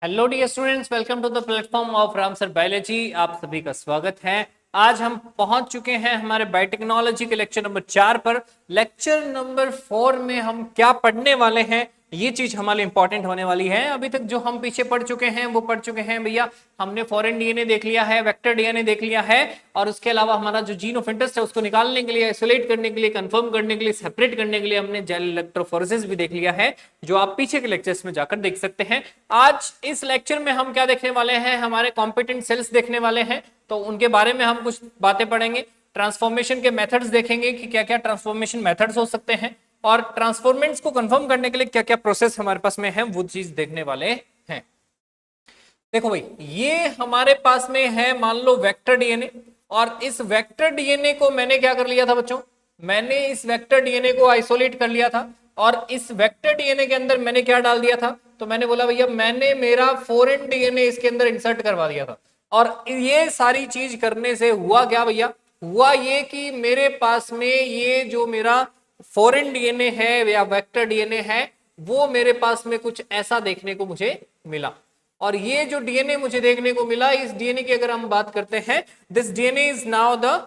Hello dear students, welcome to the platform of Ramsar biology. आप सभी का स्वागत है। आज हम पहुंच चुके हैं हमारे बायोटेक्नोलॉजी के लेक्चर नंबर 4 पर। लेक्चर नंबर 4 में हम क्या पढ़ने वाले हैं, ये चीज हमारे लिए इंपॉर्टेंट होने वाली है। अभी तक जो हम पीछे पढ़ चुके हैं वो पढ़ चुके हैं भैया। हमने फॉरेन डीएनए देख लिया है, वेक्टर डीएनए देख लिया है, और उसके अलावा हमारा जो जीन ऑफ इंटरेस्ट है उसको निकालने के लिए, आइसोलेट करने के लिए, कंफर्म करने के लिए, सेपरेट करने के लिए हमने जेल इलेक्ट्रोफोरेसिस भी देख लिया है, जो आप पीछे के लेक्चर्स में जाकर देख सकते हैं। आज इस लेक्चर में हम क्या देखने वाले हैं, हमारे कॉम्पिटेंट सेल्स देखने वाले हैं, तो उनके बारे में हम कुछ बातें पढ़ेंगे। ट्रांसफॉर्मेशन के मेथड्स देखेंगे कि क्या क्या ट्रांसफॉर्मेशन मेथड्स हो सकते हैं, और ट्रांसफॉर्मेंट्स को कंफर्म करने के लिए क्या क्या प्रोसेस हमारे पास में है, वो चीज देखने वाले हैं। देखो भाई, ये हमारे पास में है मान लो वेक्टर डीएनए, और इस वेक्टर डीएनए को मैंने क्या कर लिया था बच्चों, मैंने इस वेक्टर डीएनए को आइसोलेट कर लिया था, और इस वेक्टर डीएनए के अंदर मैंने क्या डाल दिया था, तो मैंने बोला भैया मैंने मेरा फॉरेन डीएनए इसके अंदर इंसर्ट करवा दिया था। और ये सारी चीज करने से हुआ क्या भैया, हुआ ये कि मेरे पास में ये जो मेरा फॉरेन डीएनए है या वेक्टर डीएनए है, वो मेरे पास में कुछ ऐसा देखने को मुझे मिला। और ये जो डीएनए मुझे देखने को मिला, इस डीएनए की अगर हम बात करते हैं, this DNA is now the,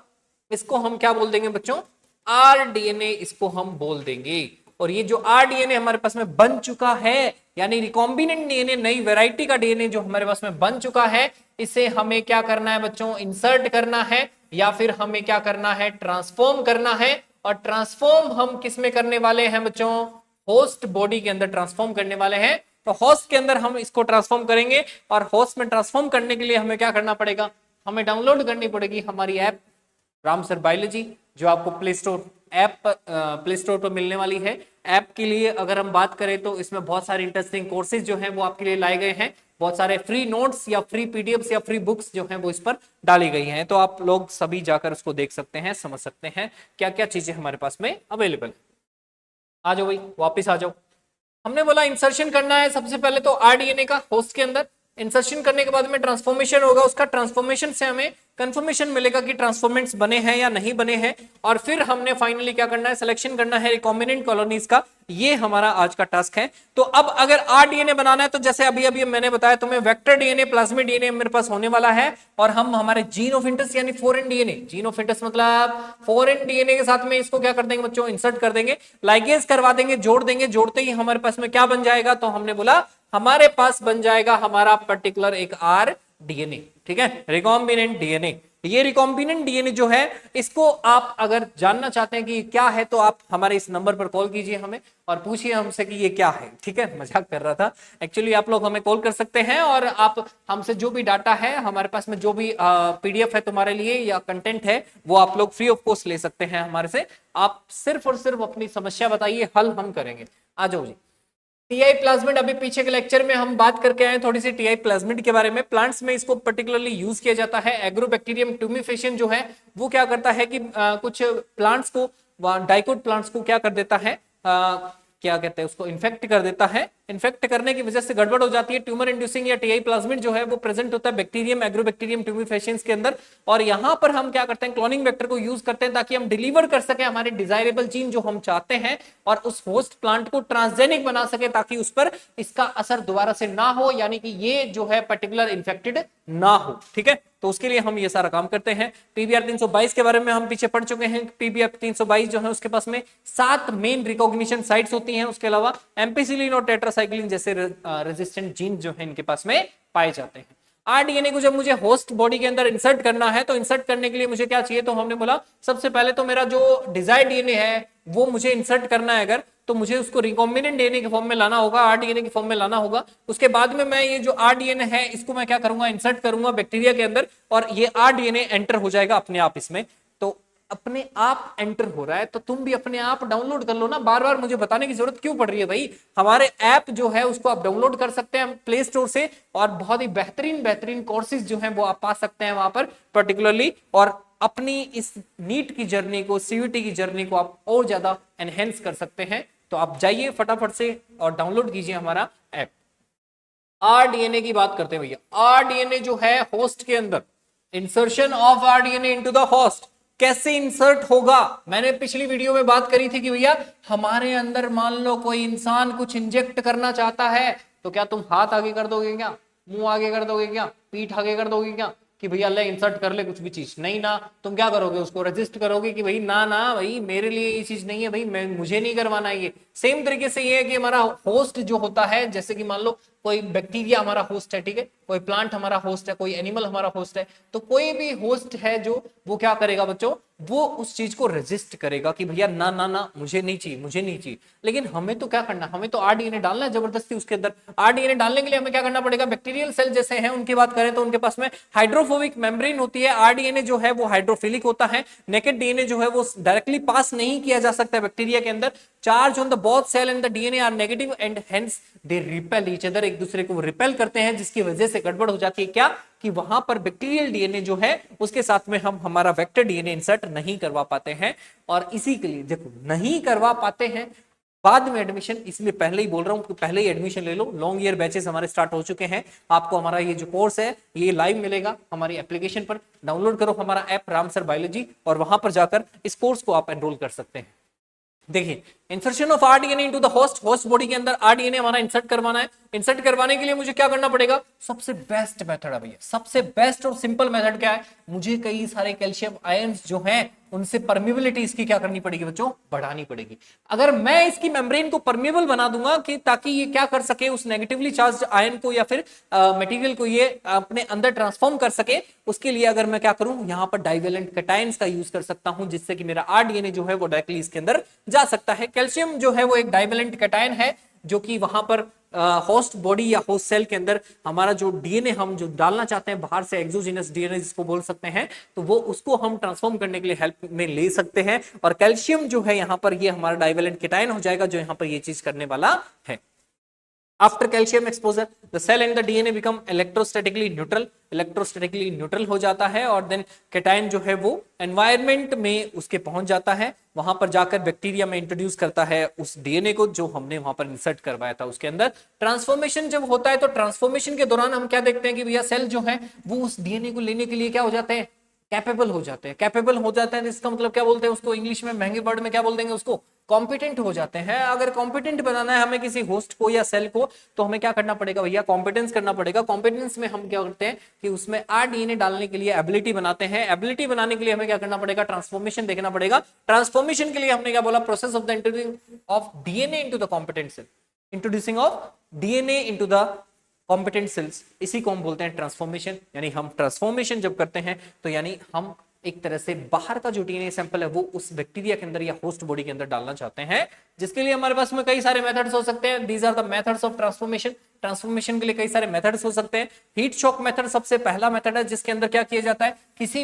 इसको हम क्या बोल देंगे बच्चों, आर डीएनए इसको हम बोल देंगे। और ये जो आर डीएनए हमारे पास में बन चुका है, यानी रिकॉम्बिनेंट डीएनए, नई वैरायटी का डीएनए जो हमारे पास में बन चुका है, इसे हमें क्या करना है बच्चों, इंसर्ट करना है, या फिर हमें क्या करना है, ट्रांसफॉर्म करना है। और ट्रांसफॉर्म हम किस में करने वाले हैं बच्चों, होस्ट बॉडी के अंदर ट्रांसफॉर्म करने वाले हैं। तो होस्ट के अंदर हम इसको ट्रांसफॉर्म करेंगे, और होस्ट में ट्रांसफॉर्म करने के लिए हमें क्या करना पड़ेगा, हमें डाउनलोड करनी पड़ेगी हमारी ऐप रामसर बायोलॉजी, जो आपको प्ले स्टोर पर मिलने वाली है। ऐप के लिए अगर हम बात करें तो इसमें बहुत सारे इंटरेस्टिंग कोर्सेज जो हैं वो आपके लिए लाए गए हैं, बहुत सारे फ्री नोट्स या फ्री पीडीएफ्स या फ्री बुक्स जो हैं वो इस पर डाली गई हैं। तो आप लोग सभी जाकर उसको देख सकते हैं, समझ सकते हैं क्या क्या चीजें हमारे पास में अवेलेबल है। आ जाओ भाई, वापिस आ जाओ। हमने बोला इंसर्शन करना है सबसे पहले तो आरडीएनए का होस्ट के अंदर। इंसर्शन करने के बाद में ट्रांसफॉर्मेशन होगा, उसका ट्रांसफॉर्मेशन से हमें कंफर्मेशन मिलेगा कि ट्रांसफॉर्मेंट्स बने हैं या नहीं बने हैं, और फिर हमने फाइनली क्या करना है, सिलेक्शन करना है रिकॉम्बिनेंट कॉलोनीज का। ये हमारा आज का टास्क है। तो अब अगर आरडीएनए बनाना है, तो जैसे अभी अभी मैंने बताया तुम्हें, वेक्टर डीएनए, प्लाज्मिड डीएनए मेरे पास होने वाला है, और हम हमारे जीन ऑफ इंटरेस्ट यानी foreign DNA, gene of interest मतलब फॉरेन डीएनए के साथ में इसको क्या कर देंगे बच्चों, इंसर्ट कर देंगे, लाइगेज करवा देंगे, जोड़ देंगे। जोड़ते ही हमारे पास में क्या बन जाएगा, तो हमने बोला हमारे पास बन जाएगा हमारा पर्टिकुलर एक आर डीएनए, ठीक है, रिकॉम्बिनेंट डीएनए। ये रिकॉम्बिनेंट डीएनए जो है, इसको आप अगर जानना चाहते हैं कि क्या है, तो आप हमारे इस नंबर पर कॉल कीजिए हमें, और पूछिए हमसे कि ये क्या है, ठीक है। मजाक कर रहा था, एक्चुअली आप लोग हमें कॉल कर सकते हैं, और आप हमसे जो भी डाटा है, हमारे पास में जो भी पीडीएफ है तुम्हारे लिए या कंटेंट है, वो आप लोग फ्री ऑफ कॉस्ट ले सकते हैं हमारे से। आप सिर्फ और सिर्फ अपनी समस्या बताइए, हल हम करेंगे। आ जाओ जी। टीआई प्लाज्मिड, अभी पीछे के लेक्चर में हम बात करके आए थोड़ी सी टीआई प्लाज्मिड के बारे में। प्लांट्स में इसको पर्टिकुलरली यूज किया जाता है। एग्रोबैक्टीरियम ट्यूमिफेशियन जो है वो क्या करता है कि कुछ प्लांट्स को, डाइकोट प्लांट्स को क्या कर देता है, क्या कहते हैं उसको, इन्फेक्ट कर देता है। इन्फेक्ट करने की वजह से गड़बड़ हो जाती है। ट्यूमर इंड्यूसिंग या टीआई प्लाज्मिड जो है वो प्रेजेंट होता है बैक्टीरियम, एग्रोबैक्टीरियम ट्यूमिफेशियंस के अंदर। और यहां पर हम क्या करते हैं, क्लोनिंग वेक्टर को यूज करते हैं ताकि हम डिलीवर कर सके हमारे डिजायरेबल जीन जो हम चाहते हैं, और उस होस्ट प्लांट को ट्रांसजेनिक बना सके, ताकि उस पर इसका असर दोबारा से ना हो, यानी कि ये जो है पर्टिकुलर इन्फेक्टेड ना हो, ठीक है। तो उसके लिए हम ये सारा काम करते हैं। पीबीआर 322 के बारे में हम पीछे पढ़ चुके हैं। पीबीआर 322 जो है उसके पास में 7 मेन रिकॉग्निशन साइट्स होती हैं। उसके अलावा एम्पिसिलिन और टेट्रासाइक्लिन जैसे रेजिस्टेंट जीन जो है इनके पास में पाए जाते हैं। आरडीएनए को जब मुझे होस्ट बॉडी के अंदर इंसर्ट करना है, तो इंसर्ट करने के लिए मुझे क्या चाहिए, तो हमने बोला सबसे पहले तो मेरा जो डिजायर्ड डीएनए है वो मुझे इंसर्ट करना है अगर, तो मुझे उसको रिकॉम्बिनेंट डीएनए के फॉर्म में लाना होगा, आरडीएनए के फॉर्म में लाना होगा। उसके बाद में मैं ये जो आरडीएनए है इसको मैं क्या करूंगा, इंसर्ट करूंगा बैक्टीरिया के अंदर, और ये आरडीएनए एंटर हो जाएगा अपने आप इसमें। तो अपने आप एंटर हो रहा है, तो तुम भी अपने आप डाउनलोड कर लो ना, बार बार मुझे बताने की जरूरत क्यों पड़ रही है भाई। हमारे ऐप जो है उसको आप डाउनलोड कर सकते हैं प्ले स्टोर से, और बहुत ही बेहतरीन बेहतरीन कोर्सेज जो हैं वो आप पा सकते हैं वहां पर पर्टिकुलरली, और अपनी इस नीट की जर्नी को, सीयूटी की जर्नी को आप और ज्यादा एनहेंस कर सकते हैं। तो आप जाइए फटाफट से और डाउनलोड कीजिए हमारा ऐप। आरडीएनए की बात करते हैं भैया। आरडीएनए जो है होस्ट के अंदर, insertion of rDNA into the host कैसे इंसर्ट होगा, मैंने पिछली वीडियो में बात करी थी कि भैया हमारे अंदर मान लो कोई इंसान कुछ इंजेक्ट करना चाहता है, तो क्या तुम हाथ आगे कर दोगे क्या? मुंह आगे कर दोगे क्या, पीठ आगे कर दोगे क्या कि भैया अल्लाह इंसर्ट कर ले कुछ भी चीज, नहीं ना, तुम क्या करोगे, उसको रेजिस्ट करोगे कि भाई ना ना भाई मेरे लिए ये चीज नहीं है भाई, मैं मुझे नहीं करवाना है ये। सेम तरीके से ये है कि हमारा होस्ट जो होता है, जैसे कि मान लो कोई बैक्टीरिया हमारा होस्ट है, ठीक है, कोई प्लांट हमारा होस्ट है, कोई एनिमल हमारा होस्ट है, तो कोई भी होस्ट है जो वो क्या करेगा बच्चों, वो उस चीज को रेजिस्ट करेगा कि भैया ना ना ना मुझे नहीं चाहिए, मुझे नहीं चाहिए। लेकिन हमें तो क्या करना, हमें तो आरडीएनए डालना है जबरदस्ती उसके अंदर। आरडीएनए डालने के लिए हमें क्या करना पड़ेगा, बैक्टीरियल सेल जैसे हैं उनकी बात करें तो उनके पास में हाइड्रोफोबिक मेम्ब्रेन होती है, आरडीएनए जो है वो हाइड्रोफिलिक होता है, नेकेड डीएनए जो है वो डायरेक्टली पास नहीं किया जा सकता है बैक्टीरिया के अंदर। Charge on the both cell and the DNA are negative and hence they repel each other, एक दूसरे को रिपेल करते हैं, जिसकी वजह से गड़बड़ हो जाती है क्या कि वहां पर बैक्टीरियल डीएनए जो है उसके साथ में हम हमारा वेक्टर डीएनए इंसर्ट नहीं करवा पाते हैं। और इसी के लिए देखो नहीं करवा पाते हैं बाद में एडमिशन, इसलिए पहले ही बोल रहा हूं कि पहले ही एडमिशन ले लो। लॉन्ग ईयर बैचेस हमारे स्टार्ट हो चुके हैं, आपको हमारा ये जो कोर्स है ये लाइव मिलेगा हमारी एप्लीकेशन पर। डाउनलोड करो हमारा ऐप रामसर बायोलॉजी और वहां पर जाकर इस कोर्स को आप एनरोल कर सकते हैं। देखिए insertion of rDNA into the host body के अंदर आरडीएनए हमारा इंसर्ट करवाना है। इंसर्ट करवाने के लिए मुझे क्या करना पड़ेगा, सबसे बेस्ट मेथड है भैया, सबसे बेस्ट और सिंपल मेथड क्या है, मुझे कई सारे कैल्शियम आयंस जो हैं उनसे परमिबिलिटी इसकी क्या करनी पड़ेगी बच्चों, बढ़ानी पड़ेगी। अगर मैं इसकी मेम्ब्रेन को परमिएबल बना दूंगा कि ताकि ये क्या कर सके, उस नेगेटिवली चार्ज आयन को या फिर मटेरियल को ये अपने अंदर ट्रांसफॉर्म कर सके, उसके लिए अगर मैं क्या करूं, यहां पर डाइवेलेंट कैटायंस का यूज कर सकता हूं, जिससे कि मेरा आरडीएनए जो है वो डायरेक्टली इसके अंदर जा सकता है। कैल्शियम जो है वो एक डाइवेलेंट कैटायन है जो कि वहां पर होस्ट बॉडी या होस्ट सेल के अंदर हमारा जो डीएनए हम जो डालना चाहते हैं बाहर से, एक्सोजीनस डीएनए जिसको बोल सकते हैं, तो वो उसको हम ट्रांसफॉर्म करने के लिए हेल्प में ले सकते हैं। और कैल्शियम जो है यहाँ पर ये हमारा डाइवेलेंट कैटायन हो जाएगा जो यहाँ पर ये चीज करने वाला है। After calcium exposure, the cell and the DNA become electrostatically neutral, electrostatically neutral हो जाता है और देन कैटायन जो है वो एनवायरनमेंट में उसके पहुंच जाता है, वहां पर जाकर बैक्टीरिया में इंट्रोड्यूस करता है उस डीएनए को जो हमने वहां पर इंसर्ट करवाया था उसके अंदर। ट्रांसफॉर्मेशन जब होता है तो ट्रांसफॉर्मेशन के दौरान हम क्या देखते हैं कि भैया सेल जो है वो उस डीएनए को लेने के लिए क्या हो जाते हैं, कैपेबल हो जाते हैं। कैपेबल हो जाते हैं इसका मतलब क्या बोलते हैं उसको, इंग्लिश में महंगे वर्ड में क्या बोल देंगे उसको, कॉम्पिटेंट हो जाते हैं। अगर कॉम्पिटेंट बनाना है हमें किसी होस्ट को या सेल को, तो हमें क्या करना पड़ेगा भैया, कॉम्पिटेंस करना पड़ेगा। कॉम्पिटेंस में हम क्या करते हैं कि उसमें आरडीएनए डालने के लिए एबिलिटी बनाते हैं। एबिलिटी बनाने के लिए हमें क्या करना पड़ेगा, ट्रांसफॉर्मेशन देखना पड़ेगा। ट्रांसफॉर्मेशन के लिए हमने क्या बोला, process of the introducing of DNA into the competent cell, introducing of DNA into the competent cells, इसी को हम बोलते हैं ट्रांसफॉर्मेशन। यानी हम ट्रांसफॉर्मेशन जब करते हैं तो यानी हम एक तरह से बाहर का जो डीएनए सैंपल है वो उस बैक्टीरिया के अंदर या होस्ट बॉडी के अंदर डालना चाहते हैं, जिसके लिए हमारे पास में कई सारे मेथड्स हो सकते हैं। These are the methods of transformation. Transformation के लिए कई सारे मेथड्स हो सकते हैं। हीट शॉक मेथड सबसे पहला मेथड है जिसके अंदर क्या किया जाता है, किसी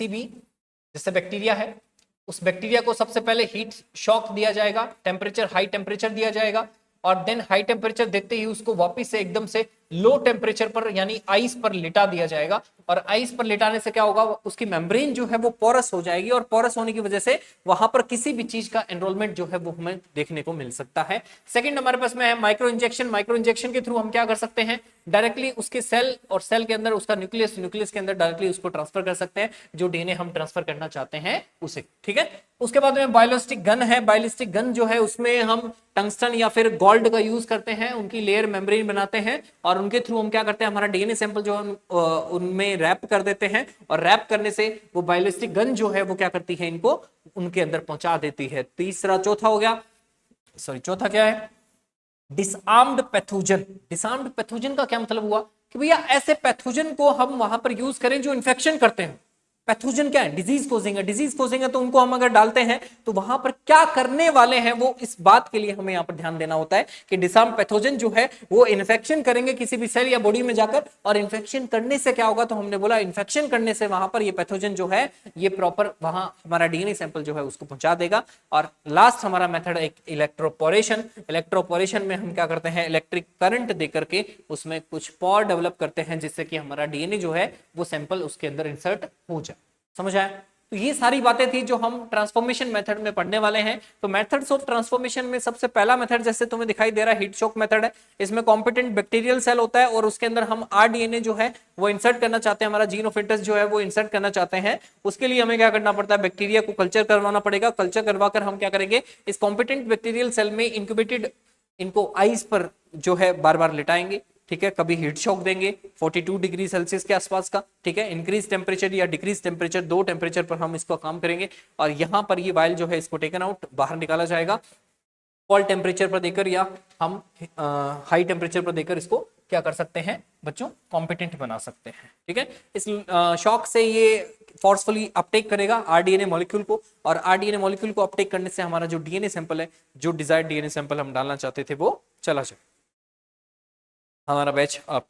भी जैसे बैक्टीरिया है उस बैक्टीरिया को सबसे पहले हीट शॉक दिया जाएगा, टेम्परेचर हाई टेम्परेचर दिया जाएगा और देन हाई टेम्परेचर देखते ही उसको वापस से एकदम से लो टेम्परेचर पर यानी आइस पर लिटा दिया जाएगा। और आइस पर लिटाने से क्या होगा, उसकी मेम्ब्रेन जो है वो पोरस हो जाएगी और पोरस होने की वजह से वहां पर किसी भी चीज का एनरोलमेंट जो है वो हमें देखने को मिल सकता है। सेकंड हमारे पास में है माइक्रो इंजेक्शन। माइक्रो इंजेक्शन के थ्रू हम क्या कर सकते हैं, डायरेक्टली उसके सेल और सेल के अंदर उसका न्यूक्लियस के अंदर डायरेक्टली उसको ट्रांसफर कर सकते हैं जो डीएनए हम ट्रांसफर करना चाहते हैं उसे, ठीक है। उसके बाद में बायोलिस्टिक गन है। बायोलिस्टिक गन जो है उसमें हम टंगस्टन या फिर गोल्ड का यूज करते हैं, उनकी लेयर मेम्ब्रेन बनाते हैं और उनके थ्रू हम क्या करते हैं, हमारा डीएनए सैंपल जो उनमें रैप कर देते हैं और रैप करने से वो बायोलिस्टिक गन जो है वो क्या करती है, इनको उनके अंदर पहुंचा देती है। चौथा हो गया, चौथा क्या है, डिसआर्म्ड पैथोजन। डिसआर्म्ड पैथोजन का क्या मतलब हुआ कि भैया ऐसे पैथोजन को हम वहां पर यूज करें जो इन्फेक्शन करते हैं। पैथोजन क्या है, डिजीज कोजिंग है। डिजीज कोजिंग है तो उनको हम अगर डालते हैं तो वहां पर क्या करने वाले हैं वो, इस बात के लिए हमें यहाँ पर ध्यान देना होता है कि डिसआर्म पैथोजन जो है वो इन्फेक्शन करेंगे किसी भी सेल या बॉडी में जाकर, और इन्फेक्शन करने से क्या होगा, तो हमने बोला इन्फेक्शन करने से वहां पर ये पैथोजन जो है ये प्रॉपर वहां हमारा डीएनए सैंपल जो है उसको पहुंचा देगा। और लास्ट हमारा मेथड एक इलेक्ट्रोपोरेशन। इलेक्ट्रोपोरेशन में हम क्या करते हैं, इलेक्ट्रिक करंट देकर के उसमें कुछ पोर डेवलप करते हैं जिससे कि हमारा डीएनए जो है वो सैंपल उसके अंदर इंसर्ट हो जाए। समझ आया? तो ये सारी बातें थी जो हम ट्रांसफॉर्मेशन मेथड में पढ़ने वाले हैं। तो मेथड्स ऑफ ट्रांसफॉर्मेशन में सबसे पहला मेथड जैसे तुम्हें दिखाई दे रहा है हीट शॉक मेथड है। इसमें कॉम्पिटेंट बैक्टीरियल सेल होता है और उसके अंदर हम आरडीएनए जो है वो इंसर्ट करना चाहते हैं, हमारा जीन ऑफ इंटरेस्ट जो है वो इंसर्ट करना चाहते हैं। उसके लिए हमें क्या करना पड़ता है, बैक्टीरिया को कल्चर करवाना पड़ेगा। कल्चर करवाकर हम क्या करेंगे, इस कॉम्पिटेंट बैक्टीरियल सेल में इंक्यूबेटेड इनको आइस पर जो है बार बार लिटाएंगे। ठीक है, कभी हीट शॉक देंगे 42 डिग्री सेल्सियस के आसपास का, ठीक है, इंक्रीज टेम्परेचर या डिक्रीज टेम्परेचर, दो टेम्परेचर पर हम इसको काम करेंगे और यहाँ पर ये वायल जो है इसको टेकन आउट बाहर निकाला जाएगा कोल्ड टेम्परेचर पर देकर, या हम हाई टेम्परेचर पर देकर इसको क्या कर सकते हैं बच्चों, कॉम्पिटेंट बना सकते हैं। ठीक है, इस शॉक से ये फोर्सफुली अपटेक करेगा आरडीएनए मॉलिक्यूल को, और आरडीएनए मॉलिक्यूल को अपटेक करने से हमारा जो डीएनए सैंपल है, जो डिजायर्ड डीएनए सैंपल हम डालना चाहते थे, वो चला जाए। हमारा बैच आप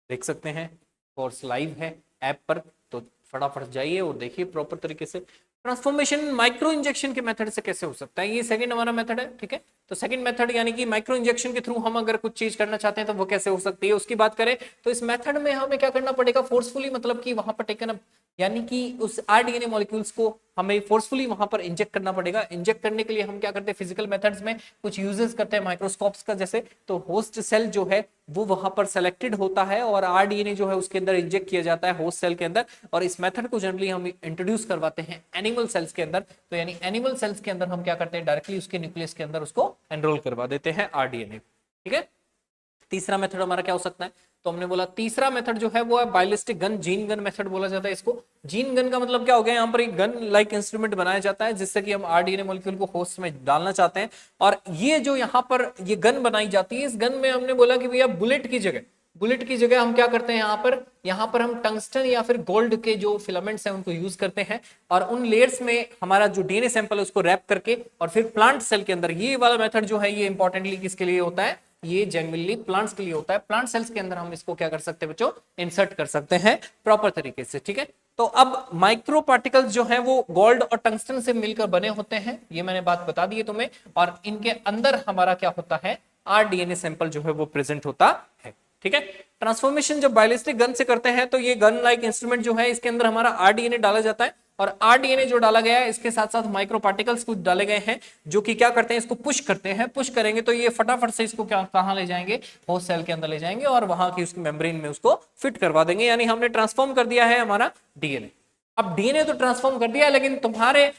देख सकते हैं, कोर्स लाइव है ऐप पर, तो फटाफट जाइए और देखिए प्रॉपर तरीके से। ट्रांसफॉर्मेशन माइक्रो इंजेक्शन के मेथड से कैसे हो सकता है, ये सेकंड हमारा मेथड है। ठीक है, तो सेकंड मेथड यानी कि माइक्रो इंजेक्शन के थ्रू हम अगर कुछ चीज करना चाहते हैं तो वो कैसे हो सकती है, उसकी बात करें तो इस मेथड में हमें क्या करना पड़ेगा, फोर्सफुली, मतलब कि वहां पर टेकन अप, यानी कि उस आरडीएनए मॉलिक्यूल्स को हमें फोर्सफुली वहां पर इंजेक्ट करना पड़ेगा। इंजेक्ट करने के लिए हम क्या करते हैं, फिजिकल मेथड्स में कुछ यूजेस करते हैं माइक्रोस्कोप्स का, जैसे तो होस्ट सेल जो है वो वहां पर सेलेक्टेड होता है और आरडीएनए जो है उसके अंदर इंजेक्ट किया जाता है होस्ट सेल के अंदर, और इस मेथड को जनरली हम इंट्रोड्यूस करवाते हैं एनिमल सेल्स के अंदर। तो यानी एनिमल सेल्स के अंदर हम क्या करते हैं, डायरेक्टली उसके न्यूक्लियस के अंदर उसको एनरोल करवा देते हैं आरडीएनए। ठीक है, तीसरा मेथड हमारा क्या हो सकता है, तो हमने बोला तीसरा मेथड जो है वो है biolistic gun, gene gun method बोला जाता है इसको। जीन गन का मतलब क्या हो गया, यहाँ पर एक गन लाइक इंस्ट्रूमेंट बनाया जाता है जिससे कि हम आरडीएनए मॉलिक्यूल को होस्ट में डालना चाहते हैं, और ये जो यहाँ पर ये गन बनाई जाती है, इस गन में हमने बोला कि भैया बुलेट की जगह हम क्या करते हैं, यहाँ पर हम टंगस्टन या फिर गोल्ड के जो फिलामेंट्स हैं उनको यूज करते हैं, और उन लेयर्स में हमारा जो डीएनए सैंपल है उसको रैप करके, और फिर प्लांट सेल के अंदर, ये वाला मेथड जो है ये इंपॉर्टेंटली किसके लिए होता है, ये जेन्युइनली प्लांट्स के लिए होता है। प्लांट सेल्स के अंदर हम इसको क्या कर सकते हैं बच्चों, इंसर्ट कर सकते हैं प्रॉपर तरीके से। ठीक है, तो अब माइक्रो पार्टिकल्स जो है वो गोल्ड और टंगस्टन से मिलकर बने होते हैं, ये मैंने बात बता दी है तुम्हें, और इनके अंदर हमारा क्या होता है, आरडीएनए सैंपल जो है वो प्रेजेंट होता है। ठीक है, ट्रांसफॉर्मेशन जब बायोलिस्टिक गन से करते हैं तो ये गन लाइक इंस्ट्रूमेंट जो है इसके अंदर हमारा आरडीएनए डाला जाता है, और आरडीएनए जो डाला गया है इसके साथ साथ माइक्रो पार्टिकल्स कुछ डाले गए हैं जो कि क्या करते हैं, इसको पुश करते हैं। पुश करेंगे तो ये फटाफट से इसको क्या कहां ले जाएंगे, होस्ट सेल के अंदर ले जाएंगे और वहां की उसकी मेम्ब्रेन में उसको फिट करवा देंगे, यानी हमने ट्रांसफॉर्म कर दिया है हमारा डीएनए। अब डीएनए तो ट्रांसफॉर्म कर दिया है, लेकिन तुम्हारे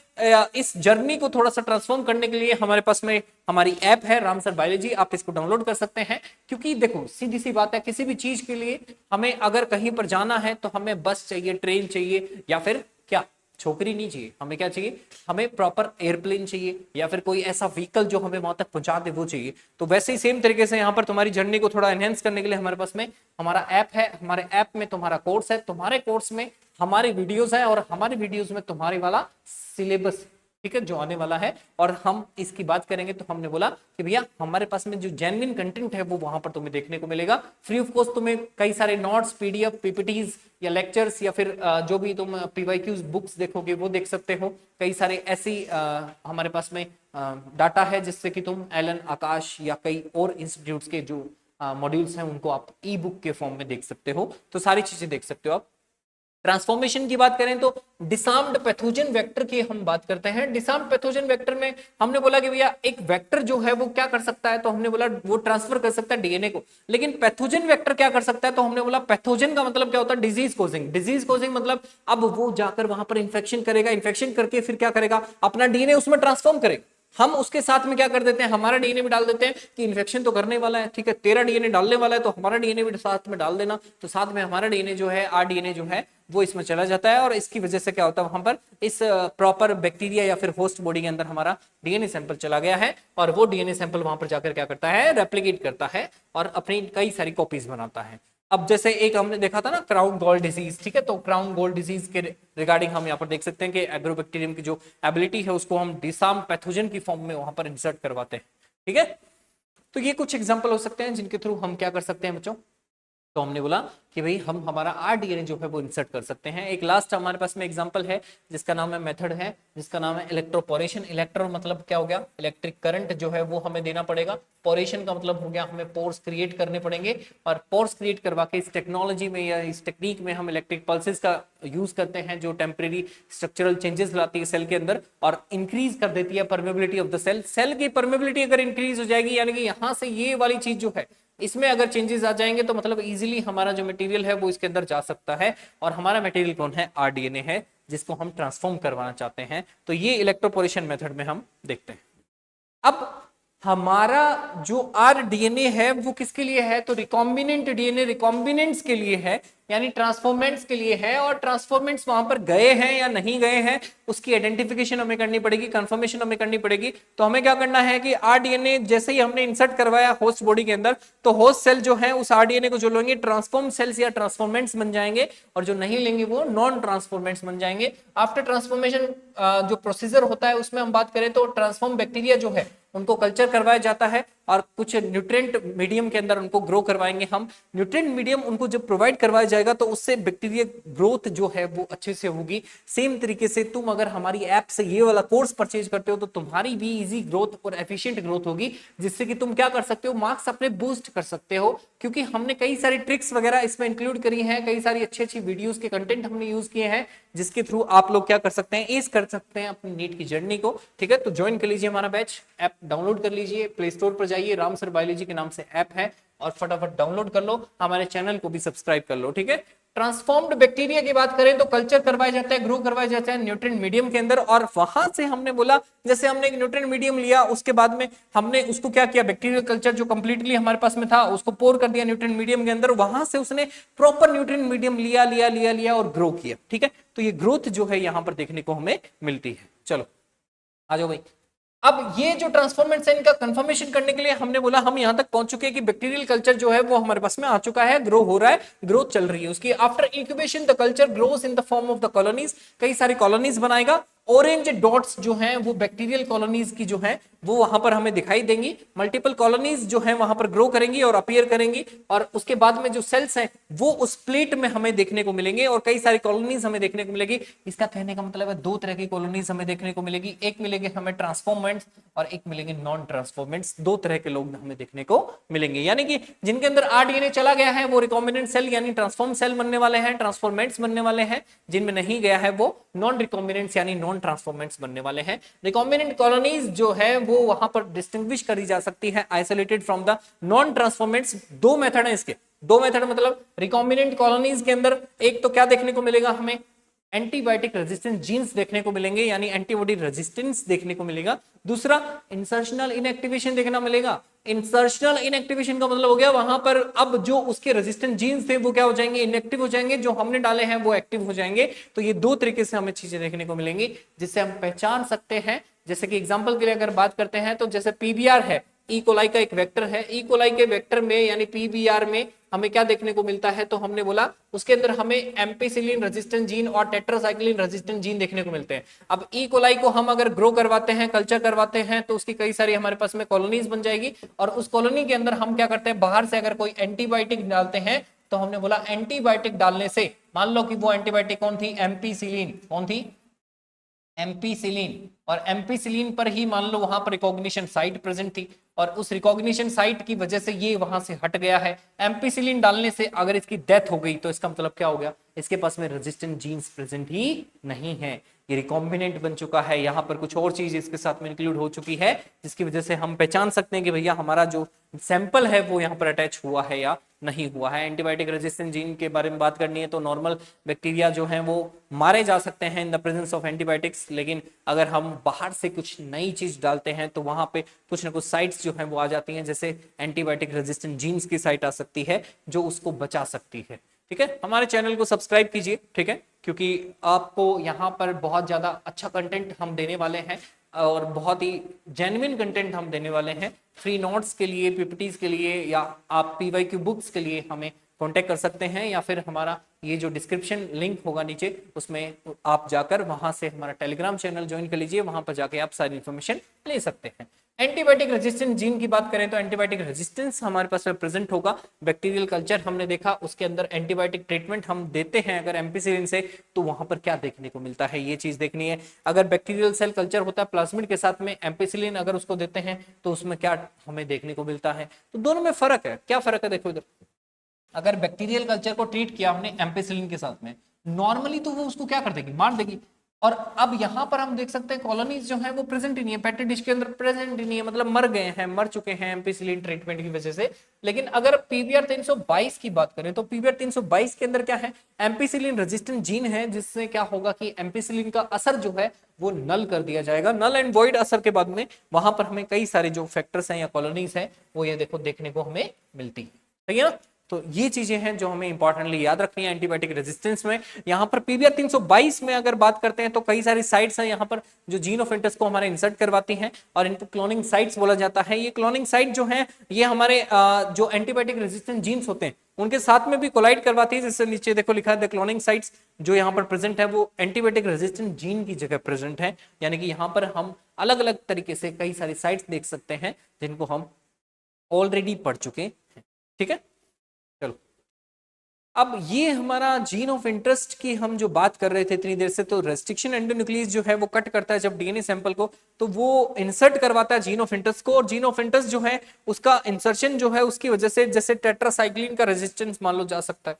इस जर्नी को थोड़ा सा ट्रांसफॉर्म करने के लिए हमारे पास में हमारी ऐप है रामसर बायोलॉजी, आप इसको डाउनलोड कर सकते हैं। क्योंकि देखो सीधी सी बात है, किसी भी चीज के लिए हमें अगर कहीं पर जाना है तो हमें बस चाहिए, ट्रेन चाहिए, या फिर क्या छोकरी नहीं चाहिए, हमें क्या चाहिए, हमें प्रॉपर एयरप्लेन चाहिए, या फिर कोई ऐसा व्हीकल जो हमें वहां तक पहुंचा दे वो चाहिए। तो वैसे ही सेम तरीके से यहाँ पर तुम्हारी जर्नी को थोड़ा एनहेंस करने के लिए हमारे पास में हमारा ऐप है, हमारे ऐप में तुम्हारा कोर्स है, तुम्हारे कोर्स में हमारे वीडियोस है, और हमारे वीडियोस में तुम्हारे वाला सिलेबस, ठीक है, जो आने वाला है। और हम इसकी बात करेंगे तो हमने बोला कि भैया हमारे पास में जो जेन्युइन कंटेंट है वो वहां पर तुम्हें देखने को मिलेगा फ्री ऑफ कॉस्ट। तुम्हें कई सारे नोट्स, पीडीएफ, पीपीटीज या लेक्चर्स, या फिर जो भी तुम पीवाईक्यूज बुक्स देखोगे वो देख सकते हो। कई सारे ऐसी हमारे पास में डाटा है जिससे कि तुम एलन, आकाश या कई और इंस्टीट्यूट्स के जो मॉड्यूल्स हैं उनको आप ई बुक के फॉर्म में देख सकते हो। तो सारी चीजें देख सकते हो आप। ट्रांसफॉर्मेशन की बात करें तो डिसार्म्ड पैथोजन वेक्टर की हम बात करते हैं। डिसार्म्ड पैथोजन वेक्टर में हमने बोला कि भैया एक वेक्टर जो है वो क्या कर सकता है, तो हमने बोला वो ट्रांसफर कर सकता है डीएनए को। लेकिन पैथोजन वेक्टर क्या कर सकता है, तो हमने बोला पैथोजन का मतलब क्या होता है, डिजीज कोजिंग। डिजीज कोजिंग मतलब अब वो जाकर वहां पर इंफेक्शन करेगा, इंफेक्शन करके फिर क्या करेगा, अपना डीएनए उसमें ट्रांसफॉर्म करेगा। हम उसके साथ में क्या कर देते हैं, हमारा डीएनए भी डाल देते हैं कि इन्फेक्शन तो करने वाला है, ठीक है, तेरा डीएनए डालने वाला है तो हमारा डीएनए भी साथ में डाल देना। तो साथ में हमारा डीएनए जो है, आरडीएनए जो है वो इसमें चला जाता है, और इसकी वजह से क्या होता है, वहां पर इस प्रॉपर बैक्टीरिया या फिर होस्ट बॉडी के अंदर हमारा डीएनए सैंपल चला गया है, और वो डीएनए सैंपल वहां पर जाकर क्या करता है, रेप्लिकेट करता है और अपनी कई सारी कॉपीज बनाता है। अब जैसे एक हमने देखा था ना क्राउन गोल्ड डिजीज, ठीक है, तो क्राउन गोल्ड डिजीज के रिगार्डिंग हम यहाँ पर देख सकते हैं कि एग्रोबैक्टीरियम की जो एबिलिटी है उसको हम डिसार्म पैथोजन की फॉर्म में वहां पर इंसर्ट करवाते हैं। ठीक है, तो ये कुछ एग्जांपल हो सकते हैं जिनके थ्रू हम क्या कर सकते हैं बच्चों, तो हमने बोला कि भाई हम हमारा आरडीएनए जो है वो इंसर्ट कर सकते हैं। एक लास्ट हमारे पास में एग्जांपल है जिसका नाम है मेथड है, जिसका नाम है इलेक्ट्रोपोरेशन। इलेक्ट्रो मतलब क्या हो गया, इलेक्ट्रिक करंट जो है वो हमें देना पड़ेगा। पोरेशन का मतलब हो गया हमें पोर्स क्रिएट करने पड़ेंगे, और पोर्स क्रिएट करवा के इस टेक्नोलॉजी में या इस टेक्निक में हम इलेक्ट्रिक पल्सेस का यूज करते हैं जो टेम्परेरी स्ट्रक्चरल चेंजेस लाती है सेल के अंदर और इंक्रीज कर देती है permeability of the cell. Cell की परमेबिलिटी अगर इंक्रीज हो जाएगी, यानी कि यहाँ से ये वाली चीज जो है इसमें अगर चेंजेस आ जाएंगे तो मतलब इजीली हमारा जो मटेरियल है वो इसके अंदर जा सकता है। और हमारा मटेरियल कौन है, आरडीएनए है, जिसको हम ट्रांसफॉर्म करवाना चाहते हैं। तो ये इलेक्ट्रोपोरेशन मेथड में हम देखते हैं। अब हमारा जो आरडीएनए है वो किसके लिए है, तो रिकॉम्बिनेंट डीएनए रिकॉम्बिनेंट्स के लिए है, यानी ट्रांसफॉर्मेंट्स के लिए है। और ट्रांसफॉर्मेंट्स वहां पर गए हैं या नहीं गए हैं उसकी आइडेंटिफिकेशन हमें करनी पड़ेगी, कंफर्मेशन हमें करनी पड़ेगी। तो हमें क्या करना है कि आरडीएनए जैसे ही हमने इंसर्ट करवाया होस्ट बॉडी के अंदर, तो होस्ट सेल जो है उस आरडीएनए को जो लेंगे ट्रांसफॉर्म सेल्स या ट्रांसफॉर्मेंट्स बन जाएंगे, और जो नहीं लेंगे वो नॉन ट्रांसफॉर्मेंट्स बन जाएंगे। आफ्टर ट्रांसफॉर्मेशन जो प्रोसीजर होता है उसमें हम बात करें तो ट्रांसफॉर्म बैक्टीरिया जो है उनको कल्चर करवाया जाता है और कुछ न्यूट्रिएंट मीडियम के अंदर उनको ग्रो करवाएंगे हम। न्यूट्रिएंट मीडियम उनको जब प्रोवाइड करवाया जाएगा तो उससे बैक्टीरिया ग्रोथ जो है वो अच्छे से होगी। सेम तरीके से तुम अगर हमारी ऐप से ये वाला कोर्स परचेज करते हो तो तुम्हारी भी इजी ग्रोथ और एफिशिएंट ग्रोथ होगी, जिससे कि तुम क्या कर सकते हो, मार्क्स अपने बूस्ट कर सकते हो। क्योंकि हमने कई सारी ट्रिक्स वगैरह इसमें इंक्लूड करी हैं, कई सारी अच्छी अच्छी वीडियोस के कंटेंट हमने यूज किए हैं, जिसके थ्रू आप लोग क्या कर सकते हैं, एज कर सकते हैं अपनी नीट की जर्नी को। ठीक है, तो ज्वाइन कर लीजिए हमारा बैच, ऐप डाउनलोड कर लीजिए, प्ले स्टोर पर जाइए, रामसर बायोलॉजी के नाम से ऐप है, और फटाफट डाउनलोड कर लो, हमारे चैनल को भी सब्सक्राइब कर लो। ठीक है, ट्रांसफॉर्म्ड बैक्टीरिया की बात करें तो कल्चर करवाया जाता है, ग्रो करवाया जाता है न्यूट्रिएंट मीडियम के अंदर, और वहां से हमने बोला जैसे हमने एक न्यूट्रिएंट मीडियम लिया, उसके बाद में हमने उसको क्या किया, बैक्टीरियल कल्चर जो कंप्लीटली हमारे पास में था उसको पोर कर दिया न्यूट्रिएंट मीडियम के अंदर, वहां से उसने प्रॉपर न्यूट्रिएंट मीडियम लिया लिया लिया लिया और ग्रो किया। ठीक है, तो ये ग्रोथ जो है यहां पर देखने को हमें मिलती है। चलो आ जाओ भाई। अब ये जो ट्रांसफॉर्मेंट्स है इनका कंफर्मेशन करने के लिए हमने बोला हम यहां तक पहुंच चुके हैं कि बैक्टीरियल कल्चर जो है वो हमारे पास में आ चुका है, ग्रो हो रहा है, ग्रोथ चल रही है उसकी। After incubation the culture grows in the form of the colonies, कई सारी कॉलोनीज बनाएगा। ऑरेंज डॉट्स जो हैं वो बैक्टीरियल कॉलोनीज की जो है वो वहां पर हमें दिखाई देंगी। मल्टीपल कॉलोनीज जो है वहां पर ग्रो करेंगी और अपीयर करेंगी, और उसके बाद में जो सेल्स हैं वो उस प्लेट में हमें देखने को मिलेंगे, और कई सारी कॉलोनीज हमें देखने को मिलेगी। इसका कहने का मतलब है दो तरह की कॉलोनीज हमें देखने को मिलेगी, एक मिलेंगे हमें ट्रांसफॉर्मेंट्स और एक मिलेंगे नॉन ट्रांसफॉर्मेंट्स। दो तरह के लोग हमें देखने को मिलेंगे, यानी कि जिनके अंदर आरडीएनए चला गया है वो रिकॉम्बिनेंट सेल यानी ट्रांसफॉर्म सेल बनने वाले हैं, ट्रांसफॉर्मेंट्स बनने वाले हैं। जिनमें नहीं गया है वो नॉन रिकॉम्बिनेंट्स यानी नॉन ट्रांसफॉर्मेंट्स बनने वाले हैं। रिकॉम्बिनेंट कॉलोनीज जो है वो वहां पर डिस्टिंग्विश करी जा सकती है isolated from the non transformants. दो मेथड है इसके, दो मेथड मतलब रिकॉम्बिनेंट कॉलोनीज के अंदर एक तो क्या देखने को मिलेगा, हमें एंटीबायोटिक रेजिस्टेंस जीन्स देखने को मिलेंगे यानी एंटीबॉडी रेजिस्टेंस देखने को मिलेगा। दूसरा इंसर्शनल इनएक्टिवेशन देखना मिलेगा। इंसर्शनल इनएक्टिवेशन का मतलब हो गया वहां पर अब जो उसके रेजिस्टेंट जीन्स थे वो क्या हो जाएंगे, इनएक्टिव हो जाएंगे, जो हमने डाले हैं वो एक्टिव हो जाएंगे। तो ये दो तरीके से हमें चीजें देखने को मिलेंगी जिससे हम पहचान सकते हैं। जैसे कि एग्जांपल के लिए अगर बात करते हैं तो जैसे पीबीआर है, ई कोलाई का एक वेक्टर है, ई कोलाई के वेक्टर में यानी पीबीआर में हमें क्या देखने को मिलता है, तो हमने बोला उसके अंदर हमें एम्पिसिलिन रेजिस्टेंट जीन और टेट्रासाइक्लिन रेजिस्टेंट जीन देखने को मिलते हैं। अब ई कोलाई को हम अगर ग्रो करवाते हैं, कल्चर करवाते हैं, तो उसकी कई सारी हमारे पास में कॉलोनीज बन जाएगी, और उस कॉलोनी के अंदर हम क्या करते हैं, बाहर से अगर कोई एंटीबायोटिक डालते हैं तो हमने बोला एंटीबायोटिक डालने से, मान लो कि वो एंटीबायोटिक कौन थी, एम्पिसिलिन, कौन थी, एम्पिसिलिन, और एम्पिसिलिन पर ही मान लो वहां पर रिकॉग्निशन साइट प्रेजेंट थी, और उस रिकॉग्निशन साइट की वजह से ये वहां से हट गया है। एम्पिसिलिन डालने से अगर इसकी डेथ हो गई तो इसका मतलब क्या हो गया, इसके पास में रेजिस्टेंट जीन्स प्रेजेंट ही नहीं है, ये रिकॉम्बिनेंट बन चुका है। यहाँ पर कुछ और चीज इसके साथ में इंक्लूड हो चुकी है जिसकी वजह से हम पहचान सकते हैं कि भैया हमारा जो सैंपल है वो यहाँ पर अटैच हुआ है या नहीं हुआ है। एंटीबायोटिक रेजिस्टेंट जीन के बारे में बात करनी है तो नॉर्मल बैक्टीरिया जो है वो मारे जा सकते हैं in the presence of antibiotics, लेकिन अगर हम बाहर से कुछ नई चीज डालते हैं तो वहां पे कुछ ना कुछ साइट्स जो हैं वो आ जाती हैं, जैसे एंटीबायोटिक रेजिस्टेंट जीन्स की साइट आ सकती है जो उसको बचा सकती है। ठीक है, हमारे चैनल को सब्सक्राइब कीजिए, ठीक है, क्योंकि आपको यहाँ पर बहुत ज्यादा अच्छा कंटेंट हम देने वाले हैं और बहुत ही जेन्युइन कंटेंट हम देने वाले हैं। फ्री नोट्स के लिए, पीपीटीज के लिए, या आप पीवाईक्यू बुक्स के लिए हमें कांटेक्ट कर सकते हैं, या फिर हमारा ये जो डिस्क्रिप्शन लिंक होगा नीचे उसमें आप जाकर वहां से हमारा टेलीग्राम चैनल ज्वाइन कर लीजिए, वहां पर जाके आप सारी इंफॉर्मेशन ले सकते हैं। एंटीबायोटिक रेजिस्टेंस जीन की बात करें तो एंटीबायोटिक रेजिस्टेंस हमारे पास प्रेजेंट होगा। बैक्टीरियल कल्चर हमने देखा, उसके अंदर एंटीबायोटिक ट्रीटमेंट हम देते हैं अगर एम्पिसिलिन से, तो वहां पर क्या देखने को मिलता है ये चीज देखनी है। अगर बैक्टीरियल सेल कल्चर होता है प्लाज्मिड के साथ में, एम्पिसिलिन अगर उसको देते हैं तो उसमें क्या हमें देखने को मिलता है, तो दोनों में फर्क है। क्या फर्क है, देखो इधर, अगर बैक्टीरियल कल्चर को ट्रीट किया हमने एम्पिसिलिन के साथ में, नॉर्मली तो वो उसको क्या कर देगी, मार देगी, और अब यहाँ पर हम देख सकते हैं कॉलोनीज जो है वो प्रेजेंट ही नहीं है, पेट्री डिश के अंदर प्रेजेंट ही नहीं है, मतलब मर गए हैं, मर चुके हैं एम्पिसिलिन ट्रीटमेंट की वजह से। लेकिन अगर पीवीआर 322 की बात करें तो पीवीआर 322 के अंदर क्या है, एम्पिसिलिन रेजिस्टेंट जीन है, जिससे क्या होगा कि एम्पिसिलिन का असर जो है वो नल कर दिया जाएगा। नल एंड वॉइड असर के बाद में वहां पर हमें कई सारे जो फैक्टर्स हैं या कॉलोनीज हैं वो ये देखो देखने को हमें मिलती है, सही है ना। तो ये चीजें हैं जो हमें इंपॉर्टेंटली याद रखनी है एंटीबायोटिक रेजिस्टेंस में। यहाँ पर पीवीआर 322 में अगर बात करते हैं तो कई सारी साइट्स हैं यहाँ पर जो जीन ऑफ इंटरेस्ट को हमारे इंसर्ट करवाती हैं और इनको क्लोनिंग साइट्स बोला जाता है। ये क्लोनिंग साइट जो है ये हमारे जो एंटीबायोटिक रेजिस्टेंट जीन्स होते हैं उनके साथ में भी कोलाइड करवाती है, जिससे नीचे देखो लिखा है क्लोनिंग साइट्स जो यहाँ पर प्रेजेंट है वो एंटीबायोटिक रेजिस्टेंट जीन की जगह प्रेजेंट है। यानी कि यहाँ पर हम अलग अलग तरीके से कई सारी साइट्स देख सकते हैं जिनको हम ऑलरेडी पढ़ चुके हैं, ठीक है। चलो अब ये हमारा जीन ऑफ इंटरेस्ट की हम जो बात कर रहे थे इतनी देर से, तो रेस्ट्रिक्शन एंडोन्यूक्लियस जो है वो कट करता है जब डीएनए सैंपल को, तो वो इंसर्ट करवाता है जीन ऑफ इंटरेस्ट को, और जीन ऑफ इंटरेस्ट जो है उसका इंसर्शन जो है उसकी वजह से जैसे टेट्रासाइक्लिन का रेजिस्टेंस मान लो जा सकता है।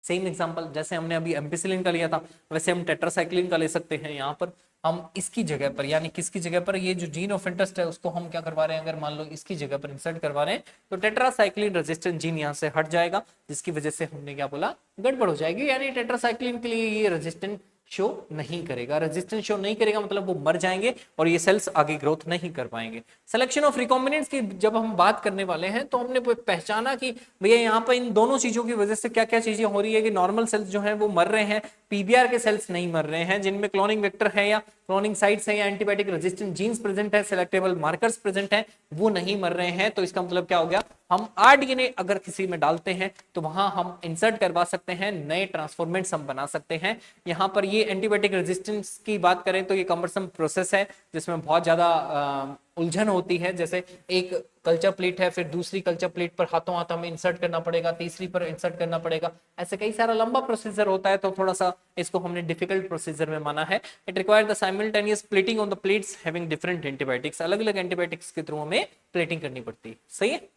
सेम एग्जांपल जैसे हमने अभी एम्पिसिलिन का लिया था वैसे हम टेट्रासाइक्लिन का ले सकते हैं। यहाँ पर हम इसकी जगह पर यानी किसकी जगह पर, ये जो जीन ऑफ इंटरेस्ट है उसको हम क्या करवा रहे हैं, अगर मान लो इसकी जगह पर इंसर्ट करवा रहे हैं तो टेट्रासाइक्लिन रेजिस्टेंट जीन यहाँ से हट जाएगा, जिसकी वजह से हमने क्या बोला, गड़बड़ हो जाएगी। यानी टेट्रासाइक्लिन के लिए ये रेजिस्टेंट शो नहीं करेगा, रेजिस्टेंस शो नहीं करेगा मतलब वो मर जाएंगे और ये सेल्स आगे ग्रोथ नहीं कर पाएंगे। सिलेक्शन ऑफ रिकॉम्बिनेंट्स की जब हम बात करने वाले हैं तो हमने पहचाना कि भैया यहाँ पर इन दोनों चीजों की वजह से क्या क्या चीजें हो रही है कि नॉर्मल सेल्स जो है वो मर रहे हैं, पीबीआर के सेल्स नहीं मर रहे हैं, जिनमें क्लोनिंग वेक्टर है या क्लोनिंग साइट्स है या एंटीबायोटिक रेजिस्टेंट जीन्स प्रेजेंट है, सेलेक्टेबल मार्कर्स प्रेजेंट है, वो नहीं मर रहे हैं। तो इसका मतलब क्या हो गया, हम आरडीएनए अगर किसी में डालते हैं तो वहां हम इंसर्ट करवा सकते हैं, नए ट्रांसफॉर्मेंट्स हम बना सकते हैं। यहाँ पर ये एंटीबायोटिक रेजिस्टेंस की बात करें तो ये कम्बरसम प्रोसेस है जिसमें बहुत ज्यादा उलझन होती है। जैसे एक कल्चर प्लेट है, फिर दूसरी कल्चर प्लेट पर हाथों हाथ हमें इंसर्ट करना पड़ेगा, तीसरी पर इंसर्ट करना पड़ेगा, ऐसे कई सारा लंबा प्रोसीजर होता है। तो थोड़ा सा इसको हमने डिफिकल्ट प्रोसीजर में माना है। It require the simultaneous plating on the plates having different antibiotics, अलग अलग एंटीबायोटिक्स के थ्रू हमें प्लेटिंग करनी पड़ती है, सही है।